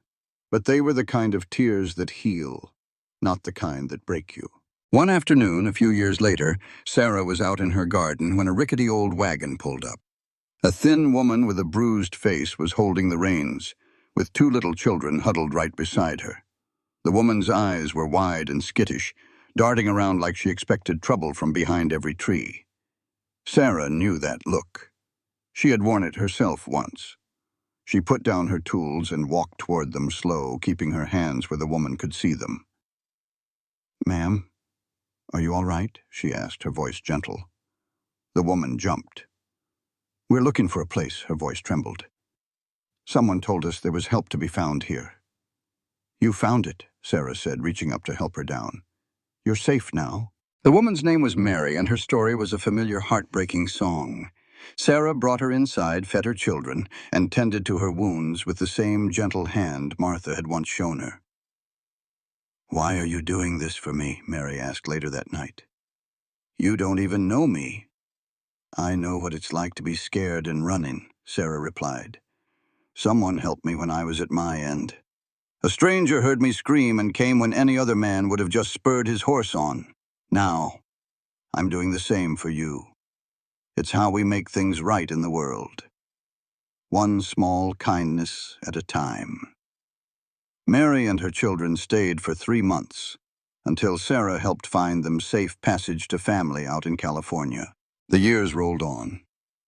but they were the kind of tears that heal, not the kind that break you. One afternoon, a few years later, Sarah was out in her garden when a rickety old wagon pulled up. A thin woman with a bruised face was holding the reins, with two little children huddled right beside her. The woman's eyes were wide and skittish, darting around like she expected trouble from behind every tree. Sarah knew that look. She had worn it herself once. She put down her tools and walked toward them slow, keeping her hands where the woman could see them. "Ma'am, are you all right?" she asked, her voice gentle. The woman jumped. "We're looking for a place," her voice trembled. "Someone told us there was help to be found here." "You found it," Sarah said, reaching up to help her down. "You're safe now." The woman's name was Mary, and her story was a familiar, heartbreaking song. Sarah brought her inside, fed her children, and tended to her wounds with the same gentle hand Martha had once shown her. "Why are you doing this for me?" Mary asked later that night. "You don't even know me." "I know what it's like to be scared and running," Sarah replied. "Someone helped me when I was at my end. A stranger heard me scream and came when any other man would have just spurred his horse on. Now, I'm doing the same for you. It's how we make things right in the world. One small kindness at a time." Mary and her children stayed for 3 months, until Sarah helped find them safe passage to family out in California. The years rolled on.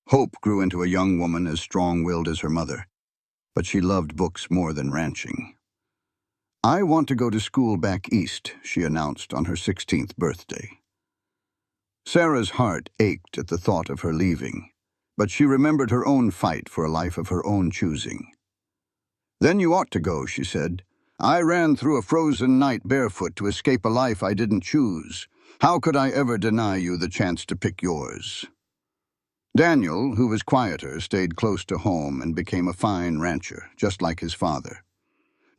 Hope grew into a young woman as strong-willed as her mother, but she loved books more than ranching. "I want to go to school back east," she announced on her 16th birthday. Sarah's heart ached at the thought of her leaving, but she remembered her own fight for a life of her own choosing. "Then you ought to go," she said. "I ran through a frozen night barefoot to escape a life I didn't choose. How could I ever deny you the chance to pick yours?" Daniel, who was quieter, stayed close to home and became a fine rancher, just like his father.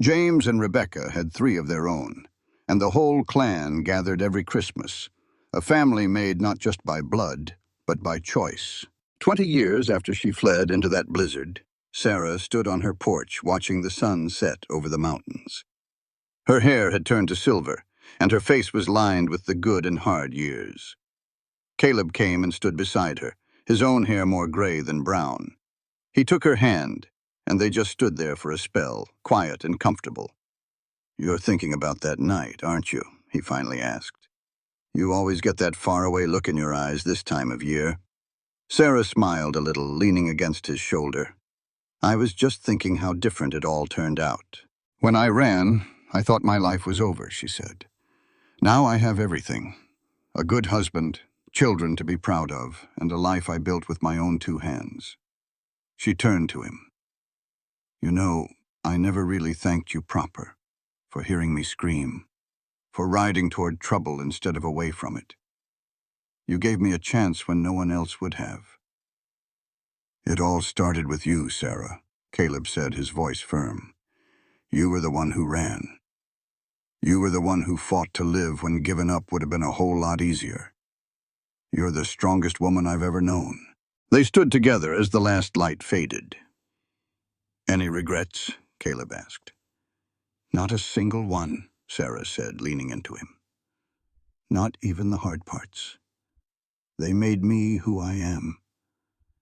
James and Rebecca had 3 of their own, and the whole clan gathered every Christmas, a family made not just by blood, but by choice. 20 years after she fled into that blizzard, Sarah stood on her porch watching the sun set over the mountains. Her hair had turned to silver, and her face was lined with the good and hard years. Caleb came and stood beside her, his own hair more gray than brown. He took her hand, and they just stood there for a spell, quiet and comfortable. "You're thinking about that night, aren't you?" he finally asked. "You always get that faraway look in your eyes this time of year." Sarah smiled a little, leaning against his shoulder. "I was just thinking how different it all turned out. When I ran, I thought my life was over," she said. "Now I have everything. A good husband, children to be proud of, and a life I built with my own 2 hands. She turned to him. "You know, I never really thanked you proper, for hearing me scream, for riding toward trouble instead of away from it. You gave me a chance when no one else would have." "It all started with you, Sarah," Caleb said, his voice firm. "You were the one who ran. You were the one who fought to live when giving up would have been a whole lot easier. You're the strongest woman I've ever known." They stood together as the last light faded. "Any regrets?" Caleb asked. "Not a single one," Sarah said, leaning into him. "Not even the hard parts. They made me who I am,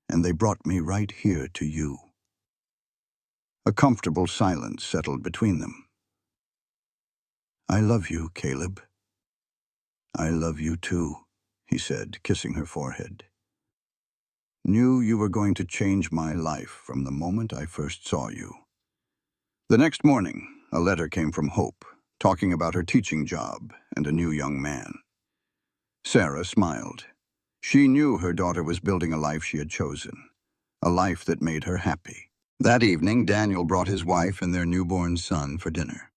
and they brought me right here to you." A comfortable silence settled between them. "I love you, Caleb." "I love you too," he said, kissing her forehead. "Knew you were going to change my life from the moment I first saw you." The next morning, a letter came from Hope, talking about her teaching job and a new young man. Sarah smiled. She knew her daughter was building a life she had chosen, a life that made her happy. That evening, Daniel brought his wife and their newborn son for dinner.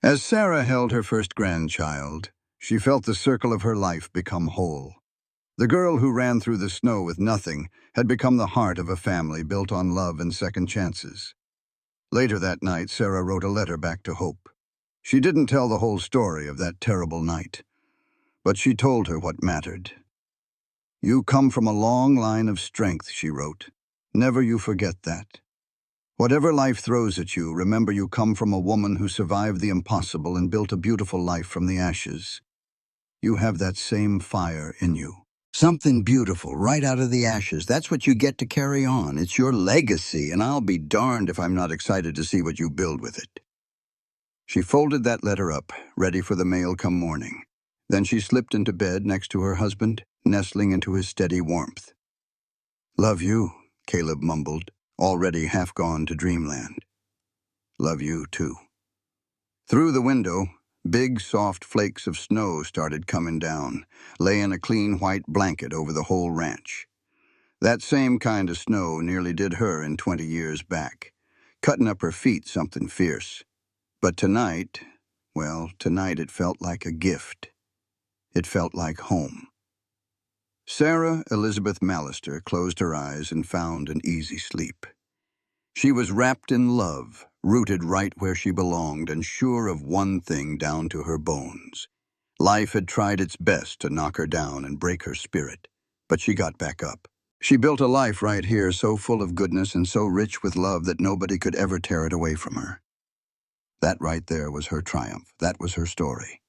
As Sarah held her first grandchild, she felt the circle of her life become whole. The girl who ran through the snow with nothing had become the heart of a family built on love and second chances. Later that night, Sarah wrote a letter back to Hope. She didn't tell the whole story of that terrible night, but she told her what mattered. "You come from a long line of strength," she wrote. "Never you forget that. Whatever life throws at you, remember you come from a woman who survived the impossible and built a beautiful life from the ashes. You have that same fire in you. Something beautiful right out of the ashes. That's what you get to carry on. It's your legacy, and I'll be darned if I'm not excited to see what you build with it. She folded that letter up, ready for the mail come morning. Then she slipped into bed next to her husband, nestling into his steady warmth. "Love you," Caleb mumbled, already half gone to dreamland. "Love you, too." Through the window, big, soft flakes of snow started coming down, laying a clean white blanket over the whole ranch. That same kind of snow nearly did her in 20 years back, cutting up her feet something fierce. But tonight, well, tonight it felt like a gift. It felt like home. Sarah Elizabeth Mallister closed her eyes and found an easy sleep. She was wrapped in love, rooted right where she belonged, and sure of one thing down to her bones. Life had tried its best to knock her down and break her spirit, but she got back up. She built a life right here so full of goodness and so rich with love that nobody could ever tear it away from her. That right there was her triumph. That was her story.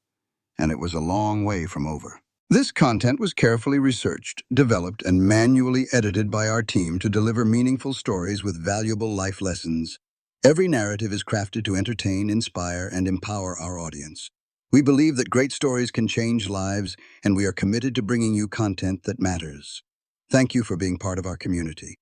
And it was a long way from over. This content was carefully researched, developed, and manually edited by our team to deliver meaningful stories with valuable life lessons. Every narrative is crafted to entertain, inspire, and empower our audience. We believe that great stories can change lives, and we are committed to bringing you content that matters. Thank you for being part of our community.